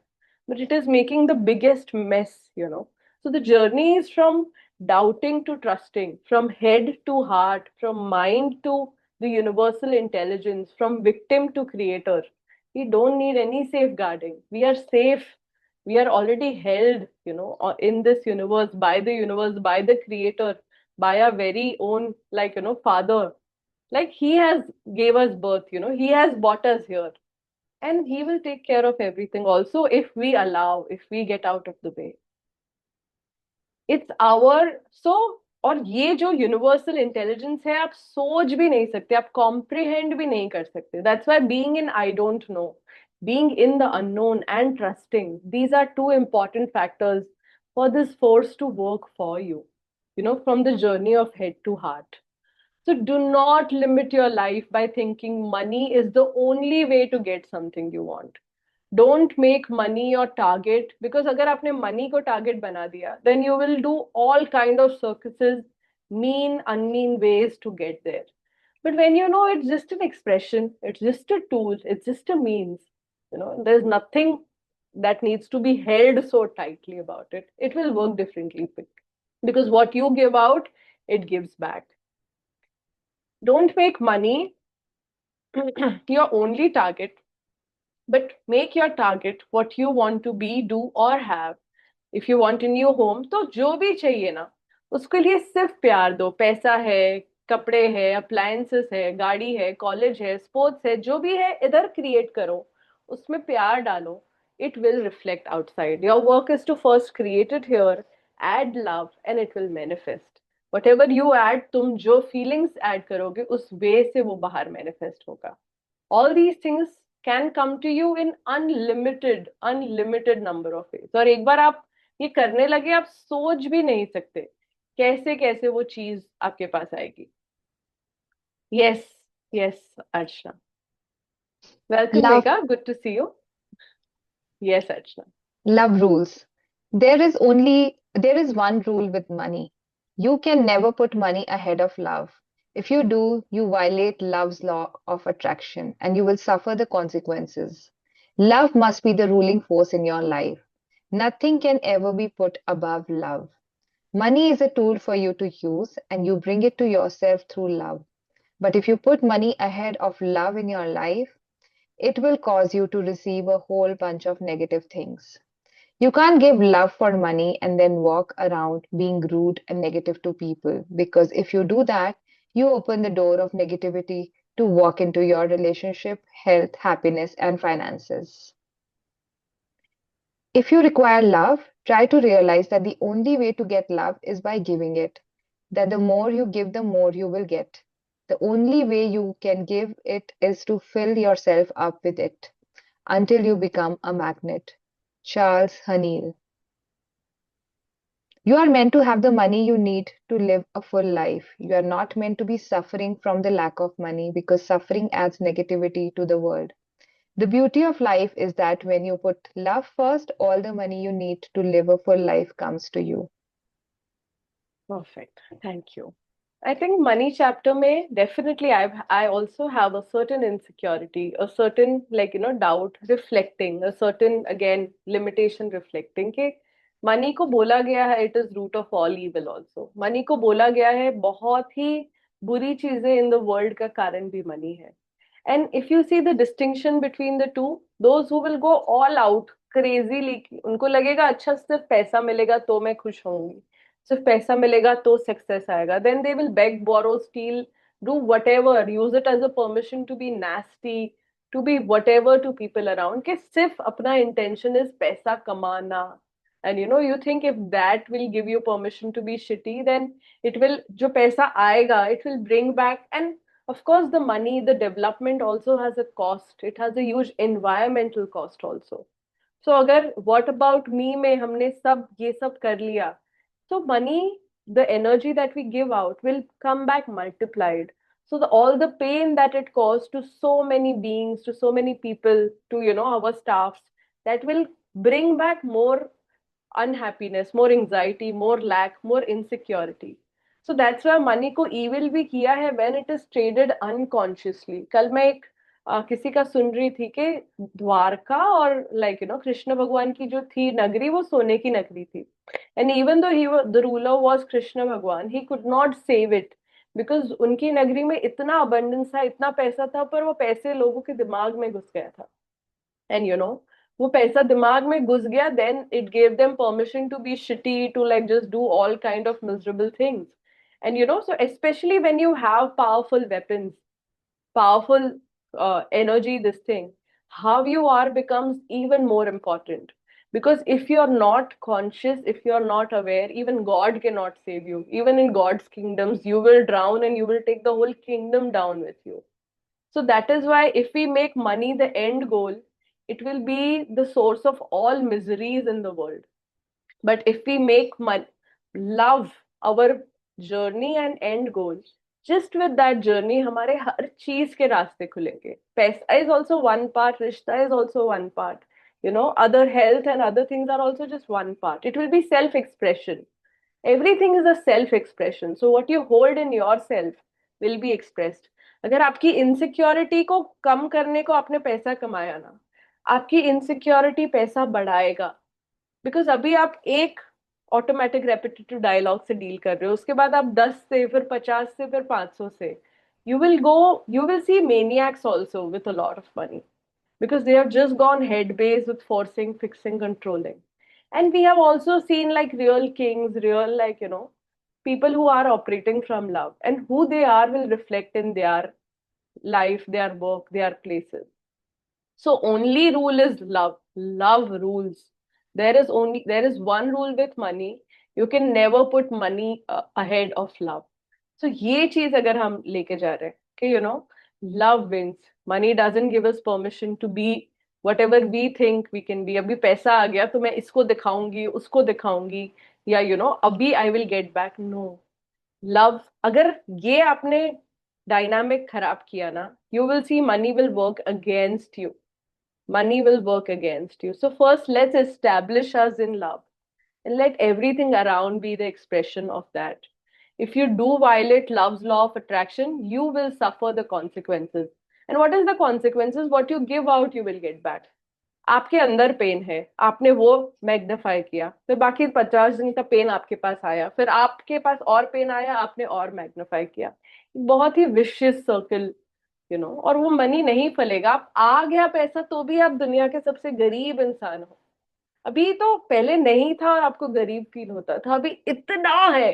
But it is making the biggest mess, you know. So the journey is from doubting to trusting, from head to heart, from mind to the universal intelligence, from victim to creator. We don't need any safeguarding. We are safe. We are already held, you know, in this universe, by the creator, by our very own, like, you know, father. Like he has gave us birth, you know, he has brought us here. And he will take care of everything also if we allow, if we get out of the way. It's our, so, और ये जो universal intelligence है आप सोच भी नहीं सकते, आप कॉम्प्रिहेंड भी नहीं कर सकते. That's why being in I don't no, being in the unknown and trusting, these are two important factors for this force to work for you, you know, from the journey of head to heart. So do not limit your life by thinking money is the only way to get something you want. Don't make money your target, because अगर आपने money को target बना दिया, then you will do all kind of circuses, mean, unmean ways to get there. But when you know it's just an expression, it's just a tool, it's just a means, you know, there's nothing that needs to be held so tightly about it. It will work differently because what you give out, it gives back. Don't make money your only target, but make your target what you want to be, do or have. If you want a new home, तो जो भी चाहिए ना, उसके लिए सिर्फ प्यार दो. पैसा है, कपड़े है, अप्लायंसेस है, गाड़ी है, कॉलेज है, स्पोर्ट्स है, जो भी है इधर क्रिएट करो, उसमें प्यार डालो. It will reflect outside. Your work is to first create it here, add love, and it will manifest. Whatever you add, तुम जो feelings add करोगे, उस वे से वो बाहर manifest होगा. All these things can come to you in unlimited number of ways. और एक बार आप ये करने लगे, आप सोच भी नहीं सकते कैसे कैसे वो चीज आपके पास आएगी. Yes, yes, Archana. Welcome, Love, Megha. Good to see you. Yes, Archana. love rules. There is one rule with money. You can never put money ahead of love. If you do, you violate love's law of attraction and you will suffer the consequences. Love must be the ruling force in your life. Nothing can ever be put above love. Money is a tool for you to use and you bring it to yourself through love. But if you put money ahead of love in your life, it will cause you to receive a whole bunch of negative things. You can't give love for money and then walk around being rude and negative to people, because if you do that, you open the door of negativity to walk into your relationship, health, happiness, and finances. If you require love, try to realize that the only way to get love is by giving it. That the more you give, the more you will get. The only way you can give it is to fill yourself up with it until you become a magnet. Charles Haniel. You are meant to have the money you need to live a full life. You are not meant to be suffering from the lack of money because suffering adds negativity to the world. The beauty of life is that when you put love first, all the money you need to live a full life comes to you. Perfect. Thank you. I think money chapter may definitely I also have a certain insecurity, a certain doubt reflecting, a certain again limitation reflecting कि money को बोला गया है it is root of all evil also. Money को बोला गया है बहुत ही बुरी चीजें in the world का कारण भी मनी है. And if you see the distinction between the two, those who will go all out crazily, उनको लगेगा अच्छा सिर्फ पैसा मिलेगा तो मैं खुश होंगी, सिर्फ पैसा मिलेगा तो सक्सेस आएगा, then they will beg, borrow, steal, do whatever, use it as a permission to be nasty, to be whatever to people around, कि सिर्फ अपना intention is पैसा कमाना. And you think if that will give you permission to be shitty, then it will, जो पैसा आएगा, it will bring back. And of course the money, the development also has a cost, it has a huge environmental cost also. So अगर what about me में हमने सब ये सब कर लिया, so money, the energy that we give out will come back multiplied. So all the pain that it caused to so many beings, to so many people, to our staffs, that will bring back more unhappiness, more anxiety, more lack, more insecurity. So that's why money को evil भी किया है when it is traded unconsciously. कल मैं एक किसी का सुन रही थी कि द्वारका और कृष्ण भगवान की जो थी नगरी, वो सोने की नगरी थी. And even though the ruler was Krishna Bhagwan, he could not save it because उनकी नगरी में इतना abundance था, इतना पैसा था, पर वो पैसे लोगों के दिमाग में घुस गया था. And वो पैसा दिमाग में घुस गया, then it gave them permission to be shitty, to just do all kind of miserable things. And so especially when you have powerful weapons, powerful energy, this thing, how you are becomes even more important. Because if you're not conscious, if you're not aware, even God cannot save you. Even in God's kingdoms, you will drown and you will take the whole kingdom down with you. So that is why if we make money the end goal, it will be the source of all miseries in the world. But if we make love our journey and end goal, just with that journey, हमारे हर चीज के रास्ते खुलेंगे. पैसा is also one part, रिश्ता is also one part. Other health and other things are also just one part. It will be self-expression. Everything is a self-expression. So what you hold in yourself will be expressed. अगर आपकी insecurity को कम करने को आपने पैसा कमाया ना, आपकी इनसिक्योरिटी पैसा बढ़ाएगा. बिकॉज अभी आप एक ऑटोमेटिक रेपिटेटिव डायलॉग से डील कर रहे हो, उसके बाद आप 10 से, फिर 50 से, फिर 500 से. You will see maniacs also with a lot of money because they have just gone head base with forcing, fixing, controlling. And we have also seen real kings, real people who are operating from love, and who they are will reflect in their life, their work, their places. So only rule is love. Love rules. There is one rule with money. You can never put money ahead of love. So ये चीज अगर हम लेके जा रहे हैं कि love wins. Money doesn't give us permission to be whatever we think we can be. अभी पैसा आ गया तो मैं इसको दिखाऊंगी, उसको दिखाऊंगी, या अभी I will get back. No. Love, अगर ये आपने डायनामिक खराब किया ना, you will see money will work against you. Money will work against you. So first, let's establish us in love and let everything around be the expression of that. If you do violate love's law of attraction, you will suffer the consequences. And what is the consequences? What you give out, you will get back. आपके अंदर pen है, आपने वो magnify किया, फिर बाकी 50 दिन का पेन आपके पास आया, फिर आपके पास और पेन आया, आपने और मैग्नीफाई किया. बहुत ही विशियस सर्कल और वो मनी नहीं फलेगा. आप आ गया पैसा तो भी आप दुनिया के सबसे गरीब इंसान हो. अभी तो पहले नहीं था और आपको गरीब फील होता था, अभी इतना है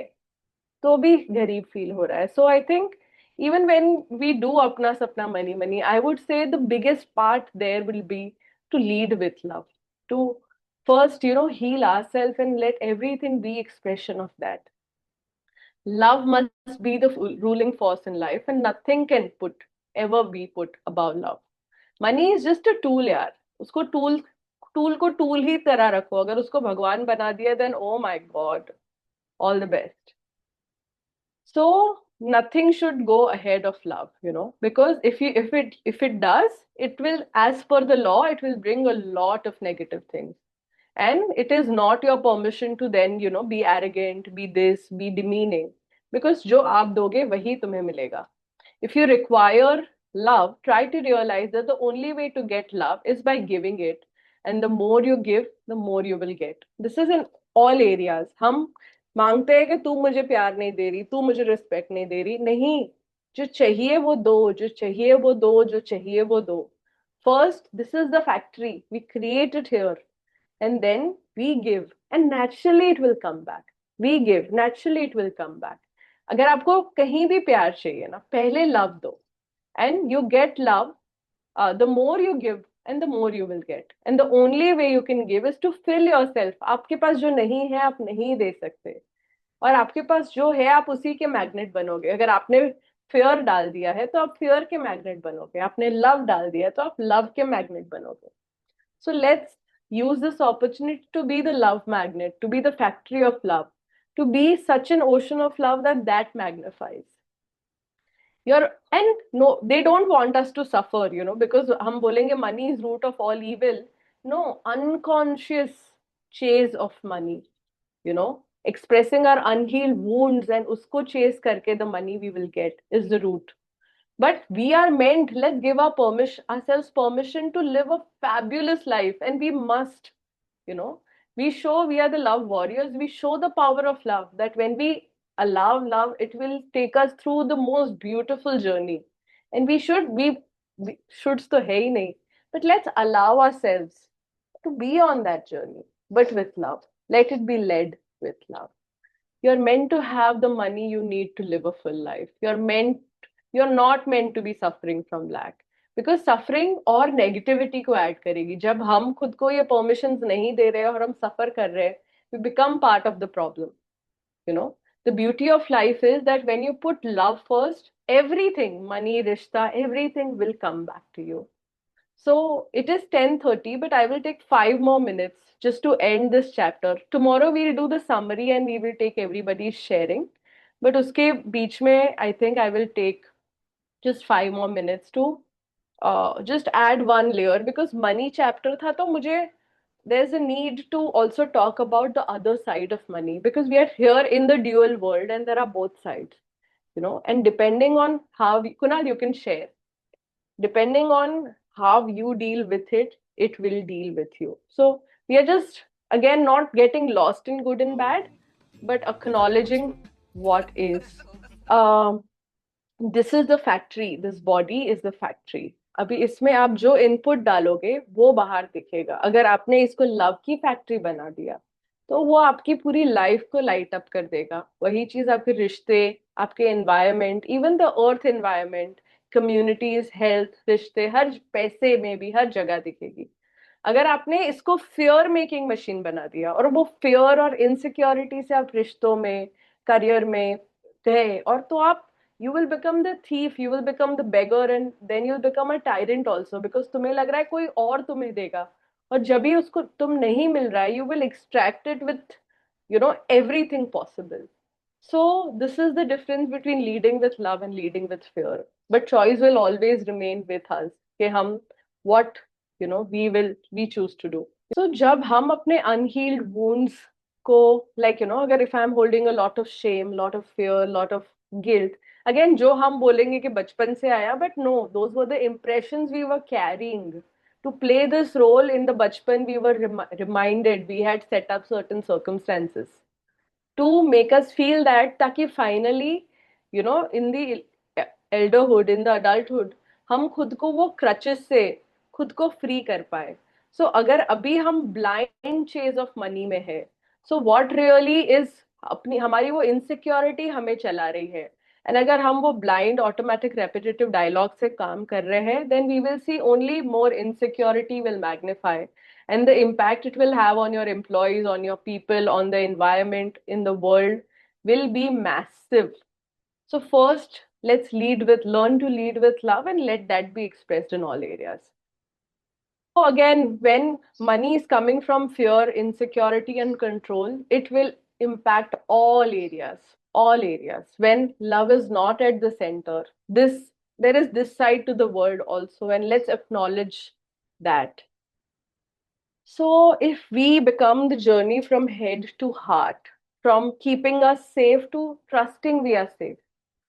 तो भी गरीब फील हो रहा है. So I think even when we do apna sapna money, I would say the biggest part there will be to lead with love, to first heal ourselves and let everything be expression of that. Love must be the ruling force in life, and nothing can ever be put above love. Money is just a tool यार. उसको tool को tool ही तरह रखो. अगर उसको भगवान बना दिया, then oh my God, all the best. So nothing should go ahead of love, because if it does, it will, as per the law, it will bring a lot of negative things. And it is not your permission to then, be arrogant, be this, be demeaning. Because जो आप दोगे वही तुम्हें मिलेगा. If you require love, try to realize that the only way to get love is by giving it. And the more you give, the more you will get. This is in all areas. हम मांगते हैं कि तू मुझे प्यार नहीं दे रही, तू मुझे रिस्पेक्ट नहीं दे रही. नहीं, जो चाहिए वो दो, जो चाहिए वो दो, जो चाहिए वो दो. First, this is the factory. We create it here. And then we give. And naturally it will come back. We give. Naturally it will come back. अगर आपको कहीं भी प्यार चाहिए ना, पहले लव दो. And you get love. The more you give, and the more you will get. And the only way you can give is to fill yourself. आपके पास जो नहीं है आप नहीं दे सकते. और आपके पास जो है आप उसी के मैग्नेट बनोगे. अगर आपने फेयर डाल दिया है तो आप फेयर के मैग्नेट बनोगे. आपने लव डाल दिया है तो आप लव के मैग्नेट बनोगे. So let's use this opportunity to be the love magnet, to be the factory of love, to be such an ocean of love that magnifies. And no, they don't want us to suffer, because हम बोलेंगे money is root of all evil. No, unconscious chase of money, expressing our unhealed wounds and usko chase करके the money we will get is the root. But we are meant, let's give ourselves permission to live a fabulous life. And we must, we show we are the love warriors. We show the power of love, that when we allow love, it will take us through the most beautiful journey. And we should to hai nahi. But let's allow ourselves to be on that journey, but with love. Let it be led with love. You're meant to have the money you need to live a full life. You're not meant to be suffering from lack, because suffering और negativity को add करेगी. जब हम खुद को ये permissions नहीं दे रहे और हम suffer कर रहे, we become part of the problem. The beauty of life is that when you put love first, everything, money, rishta, everything will come back to you. So it is 10:30, but I will take 5 more minutes just to end this chapter. Tomorrow we'll do the summary and we will take everybody's sharing. But uske beech mein, I think I will take just 5 more minutes to just add one layer, because money chapter tha to mujhe there's a need to also talk about the other side of money, because we are here in the dual world and there are both sides, and depending on how Kunal, you can share, depending on how you deal with it, it will deal with you. So we are just again not getting lost in good and bad, but acknowledging what is. This is the factory. This body is the factory. अभी इसमें आप जो input डालोगे वो बाहर दिखेगा. अगर आपने इसको लव की फैक्ट्री बना दिया तो वो आपकी पूरी लाइफ को लाइट अप कर देगा. वही चीज आपके रिश्ते, आपके environment, even the earth environment, communities, health, रिश्ते, हर पैसे में भी हर जगह दिखेगी. अगर आपने इसको फियर मेकिंग मशीन बना दिया और वो फियर और इनसिक्योरिटी से आप रिश्तों में, करियर में गए, और तो आप you will become the thief, you will become the beggar, and then you'll become a tyrant also, because तुम्हें लग रहा है कोई और तुम्हें देगा, और जब भी उसको तुम नहीं मिल रहा है, you will extract it with everything possible. So this is the difference between leading with love and leading with fear. But choice will always remain with us कि हम what we choose to do. So जब हम अपने unhealed wounds को, like अगर if I'm holding a lot of shame, lot of fear, lot of guilt, again जो हम बोलेंगे कि बचपन से आया, but no, those were the impressions we were carrying. To play this role in the bachpan, we were reminded, we had set up certain circumstances to make us feel that, ताकि finally in the elderhood, in the adulthood, हम खुद को वो crutches से खुद को free कर पाए. So अगर अभी हम blind chase of money में है, so what really is हमारी वो insecurity हमें चला रही है. And अगर हम वो blind automatic repetitive dialogue से काम कर रहे हैं, then we will see only more insecurity will magnify, and the impact it will have on your employees, on your people, on the environment, in the world, will be massive. So first, learn to lead with love and let that be expressed in all areas. So again, when money is coming from fear, insecurity, and control, it will impact all areas. All areas. When love is not at the center, there is this side to the world also, and let's acknowledge that. So if we become the journey from head to heart, from keeping us safe to trusting we are safe,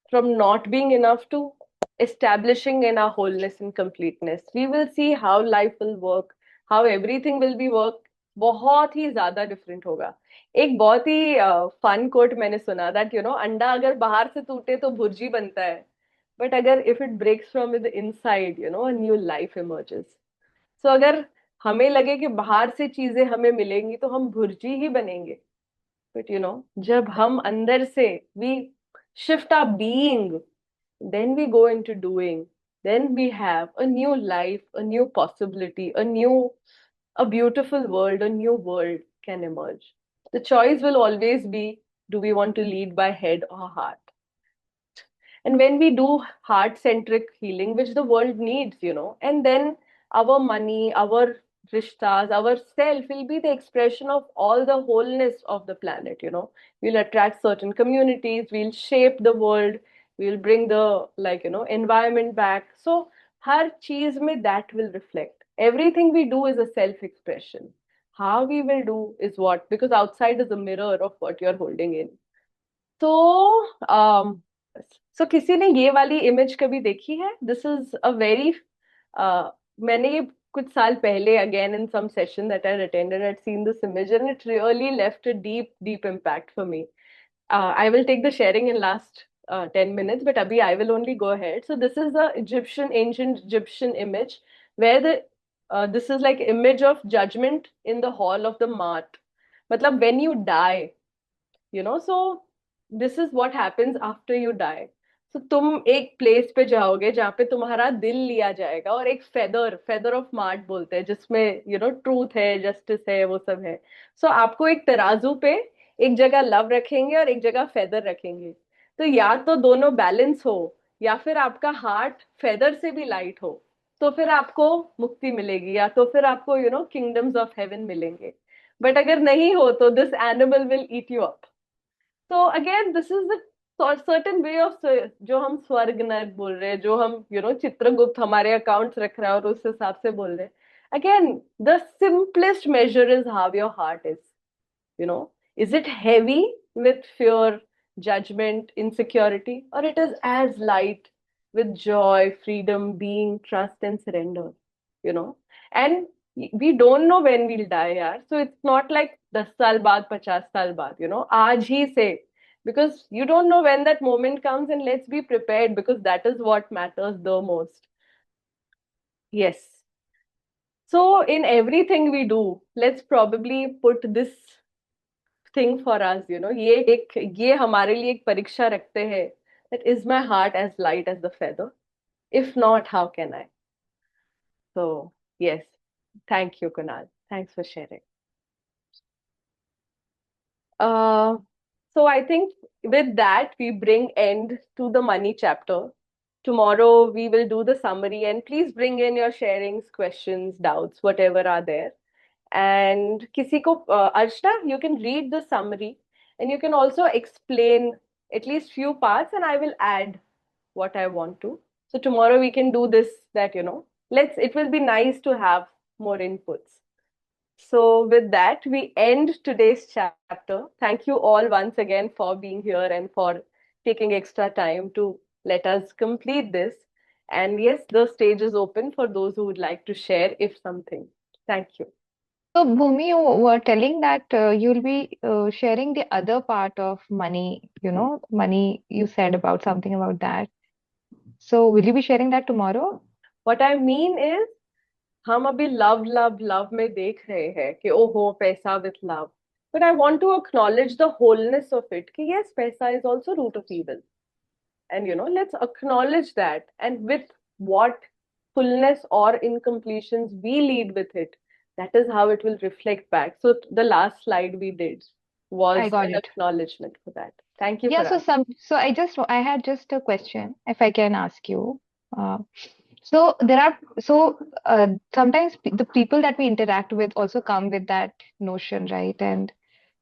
from not being enough to establishing in our wholeness and completeness, we will see how life will work, how everything will be work. बहुत ही ज्यादा different होगा. एक बहुत ही fun coat मैंने सुना that अंडा अगर बाहर से टूटे तो भुर्जी बनता है, बट अगर if it breaks from the inside a new life emerges. So अगर हमें लगे कि बाहर से चीजें हमें मिलेंगी तो हम भुर्जी ही बनेंगे, बट जब हम अंदर से we shift our being, then we go into doing, then we have a new life, a new possibility, a beautiful world, a new world can emerge. The choice will always be, do we want to lead by head or heart? And when we do heart centric healing, which the world needs, and then our money, our rishtas, our self will be the expression of all the wholeness of the planet. We'll attract certain communities, we'll shape the world, we'll bring the environment back. So har cheez mein that will reflect. Everything we do is a self expression. How we will do is what, because outside is a mirror of what you're holding in. तो सो किसी ने ये वाली image कभी देखी है? This is a very मैंने ये कुछ साल पहले again in some session that I attended I seen this image and it really left a deep impact for me. I will take the sharing in last 10 minutes, but abhi I will only go ahead. So this is the ancient Egyptian image where this is like image of judgment in the hall of the Maat. Matlab when you die, so this is what happens after you die. So तुम एक place पे जाओगे जहाँ पे तुम्हारा दिल लिया जाएगा और एक फेदर ऑफ मार्ट बोलते हैं जिसमें ट्रूथ है, जस्टिस है, वो सब है. सो आपको एक तराजू पे एक जगह लव रखेंगे और एक जगह फेदर रखेंगे. तो या तो दोनों बैलेंस हो या फिर आपका हार्ट फेदर से भी लाइट हो, तो फिर आपको मुक्ति मिलेगी, या तो फिर आपको किंगडम्स ऑफ हेवन मिलेंगे. बट अगर नहीं हो तो this animal will eat you up. तो again this is the certain way of जो हम स्वर्ग नरक बोल रहे हैं, जो हम चित्रगुप्त हमारे अकाउंट्स रख रहा है और उस हिसाब से बोल रहे हैं. Again the simplest measure is how your heart is. Is it heavy with fear, judgment, insecurity, or it is as light with joy, freedom, being, trust, and surrender? And we don't know when we'll die, yaar. So it's not like 10 saal baad, 50 saal baad, aaj hi se, because you don't know when that moment comes, and let's be prepared because that is what matters the most. Yes. So in everything we do, let's probably put this thing for us, ये हमारे लिए एक परीक्षा रखते हैं, that is my heart as light as the feather? If not, how can I? So yes, thank you, Kunal. Thanks for sharing. So I think with that we bring end to the money chapter. Tomorrow we will do the summary, and please bring in your sharings, questions, doubts, whatever are there. And किसी को Archana, you can read the summary and you can also explain at least few parts, and I will add what I want to. So tomorrow we can do this, that it will be nice to have more inputs. So with that we end today's chapter. Thank you all once again for being here and for taking extra time to let us complete this. And yes, the stage is open for those who would like to share if something. Thank you. So, Bhumi, you were telling that you'll be sharing the other part of money, money, you said about something about that. So, will you be sharing that tomorrow? What I mean is, हम अभी love में देख रहे हैं कि ओहो पैसा with love. But I want to acknowledge the wholeness of it. कि yes, पैसा is also root of evil. And let's acknowledge that. And with what fullness or incompletions we lead with it, that is how it will reflect back. So the last slide we did was I got an it. acknowledgement for that. Thank you Yeah, for asking. I had just a question, if I can ask you. Uh, so there are so sometimes the people that we interact with also come with that notion, right? And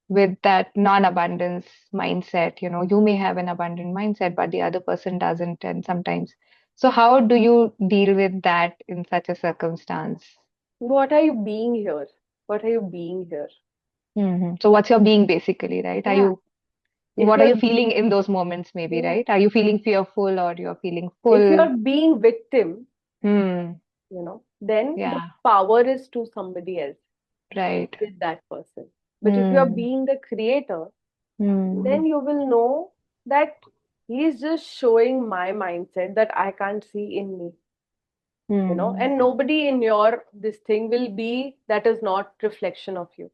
with that non-abundance mindset, you may have an abundant mindset, but the other person doesn't, and sometimes. So how do you deal with that in such a circumstance? What are you being here? What are you being here? So what's your being basically, right? Yeah. If What are you're you feeling in those moments, maybe, yeah, right? Are you feeling fearful or you're feeling if full? you're being victim, Hmm. then the Yeah. power is to somebody else Right. with that person. But if you're Hmm. being the creator, Hmm. then you will know that he's just showing my mindset that I can't see in me, Hmm. and nobody in your this thing will be that is not reflection of you.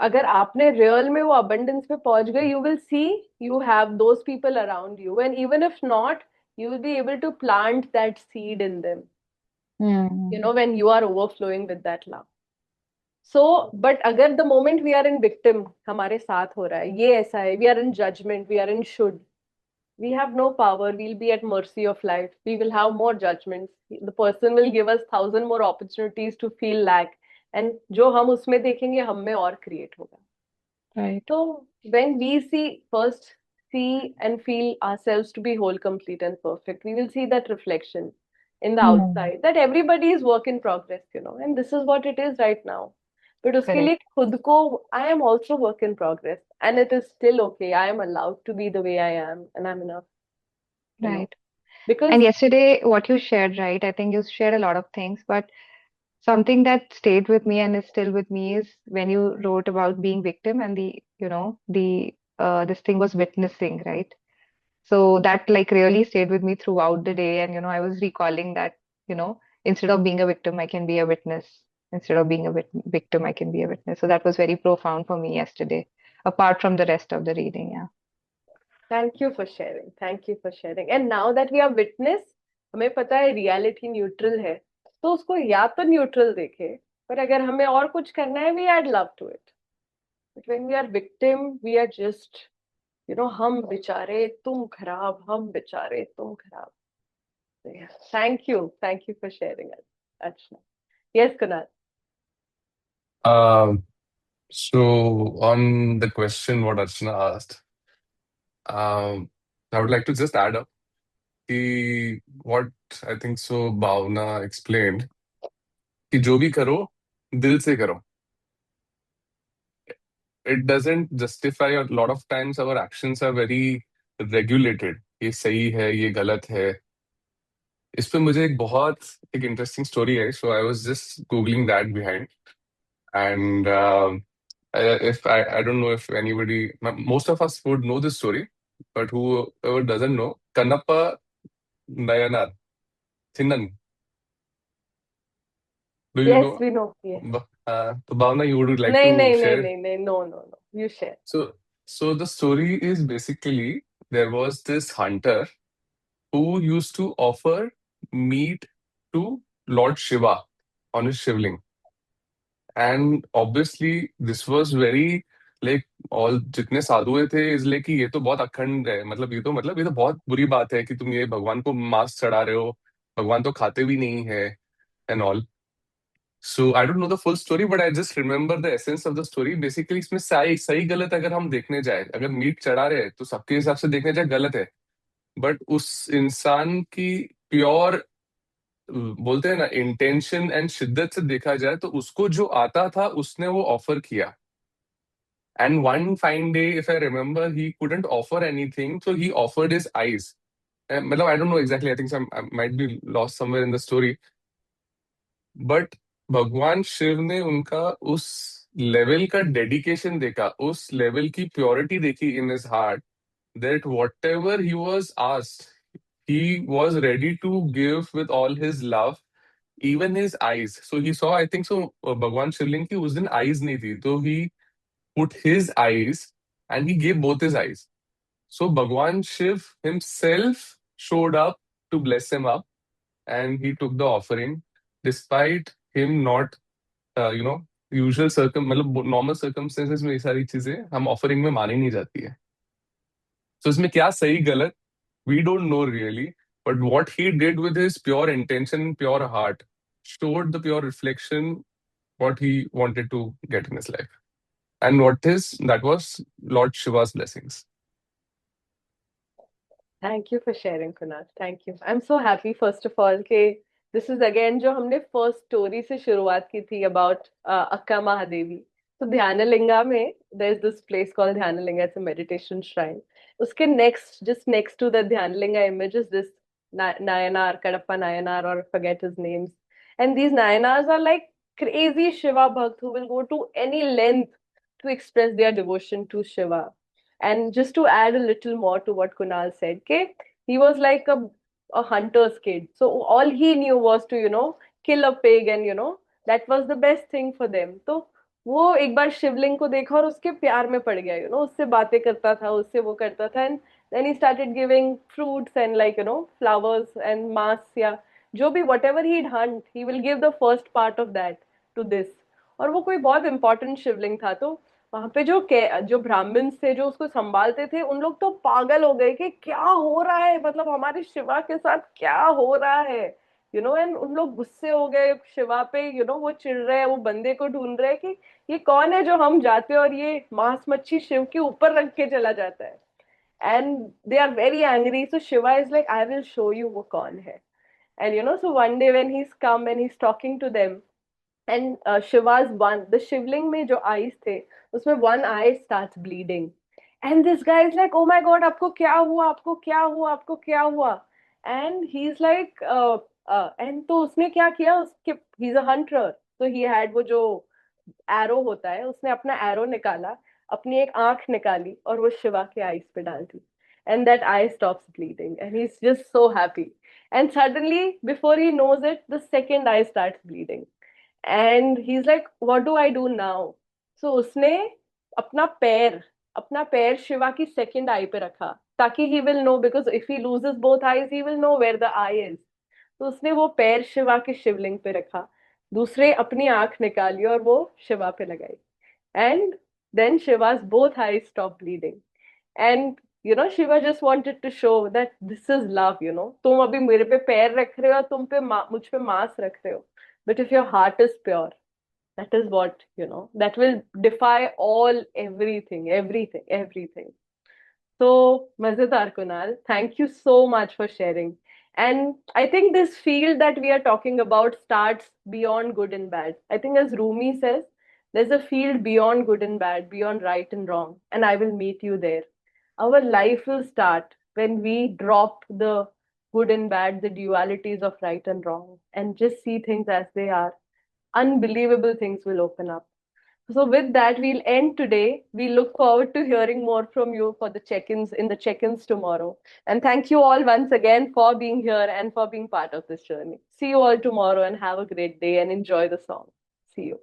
अगर आपने real में वो abundance पे पहुंच गए, you will see you have those people around you, and even if not, you will be able to plant that seed in them, Hmm. when you are overflowing with that love. So, but अगर the moment we are in victim, हमारे साथ हो रहा है, ये ऐसा है, we are in judgment, we are in should, we have no power, we'll be at mercy of life, we will have more judgments, the person will give us 1,000 more opportunities to feel lack, and जो हम उसमें देखेंगे हम में और create होगा. Right. So when we see and feel ourselves to be whole, complete, and perfect, we will see that reflection in the Hmm. outside that everybody is work in progress, and this is what it is right now. But उसके लिए Correct. खुद को I am also work in progress, and it is still okay. I am allowed to be the way I am, and I'm enough, Right. because And yesterday, what you shared, right? I think you shared a lot of things, but something that stayed with me and is still with me is when you wrote about being victim and this thing was witnessing, right? So that like really stayed with me throughout the day. And I was recalling that, instead of being a victim, I can be a witness. Instead of being a victim, I can be a witness. So that was very profound for me yesterday, apart from the rest of the reading. Yeah. thank you for sharing. Thank you for sharing. And now that we are witness, हमें पता है reality neutral है. तो उसको या तो neutral देखे, पर अगर हमें और कुछ करना है, we add love to it. But when we are victim, we are just, हम बेचारे तुम खराब, हम बेचारे तुम खराब. So, yeah. Thank you for sharing it, Archana. Yes, Kunal. Um, so on the question what Archana asked, I would like to just add up what I think so Bhavna explained कि जो भी करो दिल से करो. It doesn't justify a lot of times our actions are very regulated. ये सही है, ये गलत है. इस पे मुझे एक इंटरेस्टिंग स्टोरी है. So I was just googling that behind. And if I don't know if anybody, most of us would know this story, but whoever doesn't know, Kannappa Nayanar, Thinnan, do you Yes, know? we know. Yes. So Bhavna, you would like नहीं to नहीं नहीं share? नहीं नहीं, no. You share. So the story is basically there was this hunter who used to offer meat to Lord Shiva on his shivling. And obviously this was very like all जितने साधुएं थे इसलिए कि ये तो बहुत अखंड है, मतलब ये तो बहुत बुरी बात है कि तुम ये भगवान को मांस चढ़ा रहे हो, भगवान तो खाते भी नहीं है and all. So I don't know the full story but I just remember the essence of the story. Basically इसमें सही सही गलत अगर हम देखने जाए, अगर मीट चढ़ा रहे हैं तो सबके हिसाब से देखने जाए गलत है. बट उस इंसान की प्योर बोलते हैं ना इंटेंशन एंड शिद्दत से देखा जाए तो उसको जो आता था उसने वो ऑफर किया. And one fine day, if I remember, he couldn't offer anything, so he offered his eyes. मतलब I don't know exactly. I think I might be lost somewhere in the story. But भगवान शिव ने उनका उस level का dedication देखा, उस level की purity देखी in his heart, that whatever he was asked, he was ready to give with all his love, even his eyes. So he saw, I think so, भगवान शिवलिंग की उस दिन eyes नहीं थी, तो he put his eyes and he gave both his eyes. So Bhagwan Shiv himself showed up to bless him up and he took the offering despite him not, usual मतलब normal circumstances में ये सारी चीजें हम offering में मानी नहीं जाती है. So इसमें क्या सही गलत, we don't know really, but what he did with his pure intention and pure heart showed the pure reflection what he wanted to get in his life. And that was Lord Shiva's blessings. Thank you for sharing, Kunal. Thank you. I'm so happy, first of all, कि this is again जो हमने first story से शुरुआत की थी about Akka Mahadevi. So ध्यानलिंगा में there's this place called ध्यानलिंगा. It's a meditation shrine. उसके just next to the ध्यानलिंगा image is this Nayanar, Kadappa Nayanar, or forget his names. And these Nayanars are like crazy Shiva Bhakt who will go to any length to express their devotion to Shiva. And just to add a little more to what Kunal said, okay, he was like a hunter's kid. So all he knew was to, kill a pig, and that was the best thing for them. तो वो एक बार शिवलिंग को देखा और उसके प्यार में पड़ गया, उससे बातें करता था, उससे वो करता था, and then he started giving fruits and like, flowers and mass, या जो भी whatever he'd hunt, he will give the first part of that to this. और वो कोई बहुत important शिवलिंग था, तो वहां पे जो ब्राह्मण थे जो उसको संभालते थे, उन लोग तो पागल हो गए कि क्या हो रहा है, मतलब हमारे शिवा के साथ क्या हो रहा है, एंड उन लोग गुस्से हो गए शिवा पे, वो चिढ़ रहे हैं, वो बंदे को ढूंढ रहे हैं कि ये कौन है जो हम जाते हैं और ये मांस मच्छी शिव के ऊपर रख के चला जाता है, and they are very angry. So Shiva is like, I will show you वो कौन है. And so one day when he is come and he is talking to them, and Shiva's the shivling में जो eyes थे, उसमें one eye starts bleeding, and this guy is like, oh my god, आपको क्या हुआ, आपको क्या हुआ, आपको क्या हुआ, and he's like, and तो उसने क्या किया, उसके he's a hunter, so he had वो जो arrow होता है, उसने अपना arrow निकाला, अपनी एक आंख निकाली और वो शिवा के eyes पे डाल दी, and that eye stops bleeding, and he's just so happy, and suddenly before he knows it, the second eye starts bleeding. And he's like, what do I do now? So उसने अपना पैर शिवा की second eye पे रखा, ताकि he will know, because if he loses both eyes he will know where the eye is. तो उसने वो पैर शिवा के शिवलिंग पे रखा, दूसरे अपनी आंख निकाली और वो शिवा पे लगाई, and then Shiva's both eyes stopped bleeding. And Shiva just wanted to show that this is love. तुम अभी मेरे पे पैर रख रहे हो, तुम पे मुझ पे मांस रख रहे हो, but if your heart is pure, that is what, that will defy all, everything. So Mazedar, Kunal, thank you so much for sharing. And I think this field that we are talking about starts beyond good and bad. I think, as Rumi says, there's a field beyond good and bad, beyond right and wrong, and I will meet you there. Our life will start when we drop the good and bad, the dualities of right and wrong, and just see things as they are. Unbelievable things will open up. So with that, we'll end today. We look forward to hearing more from you for the check-ins tomorrow. And thank you all once again for being here and for being part of this journey. See you all tomorrow, and have a great day and enjoy the song. See you.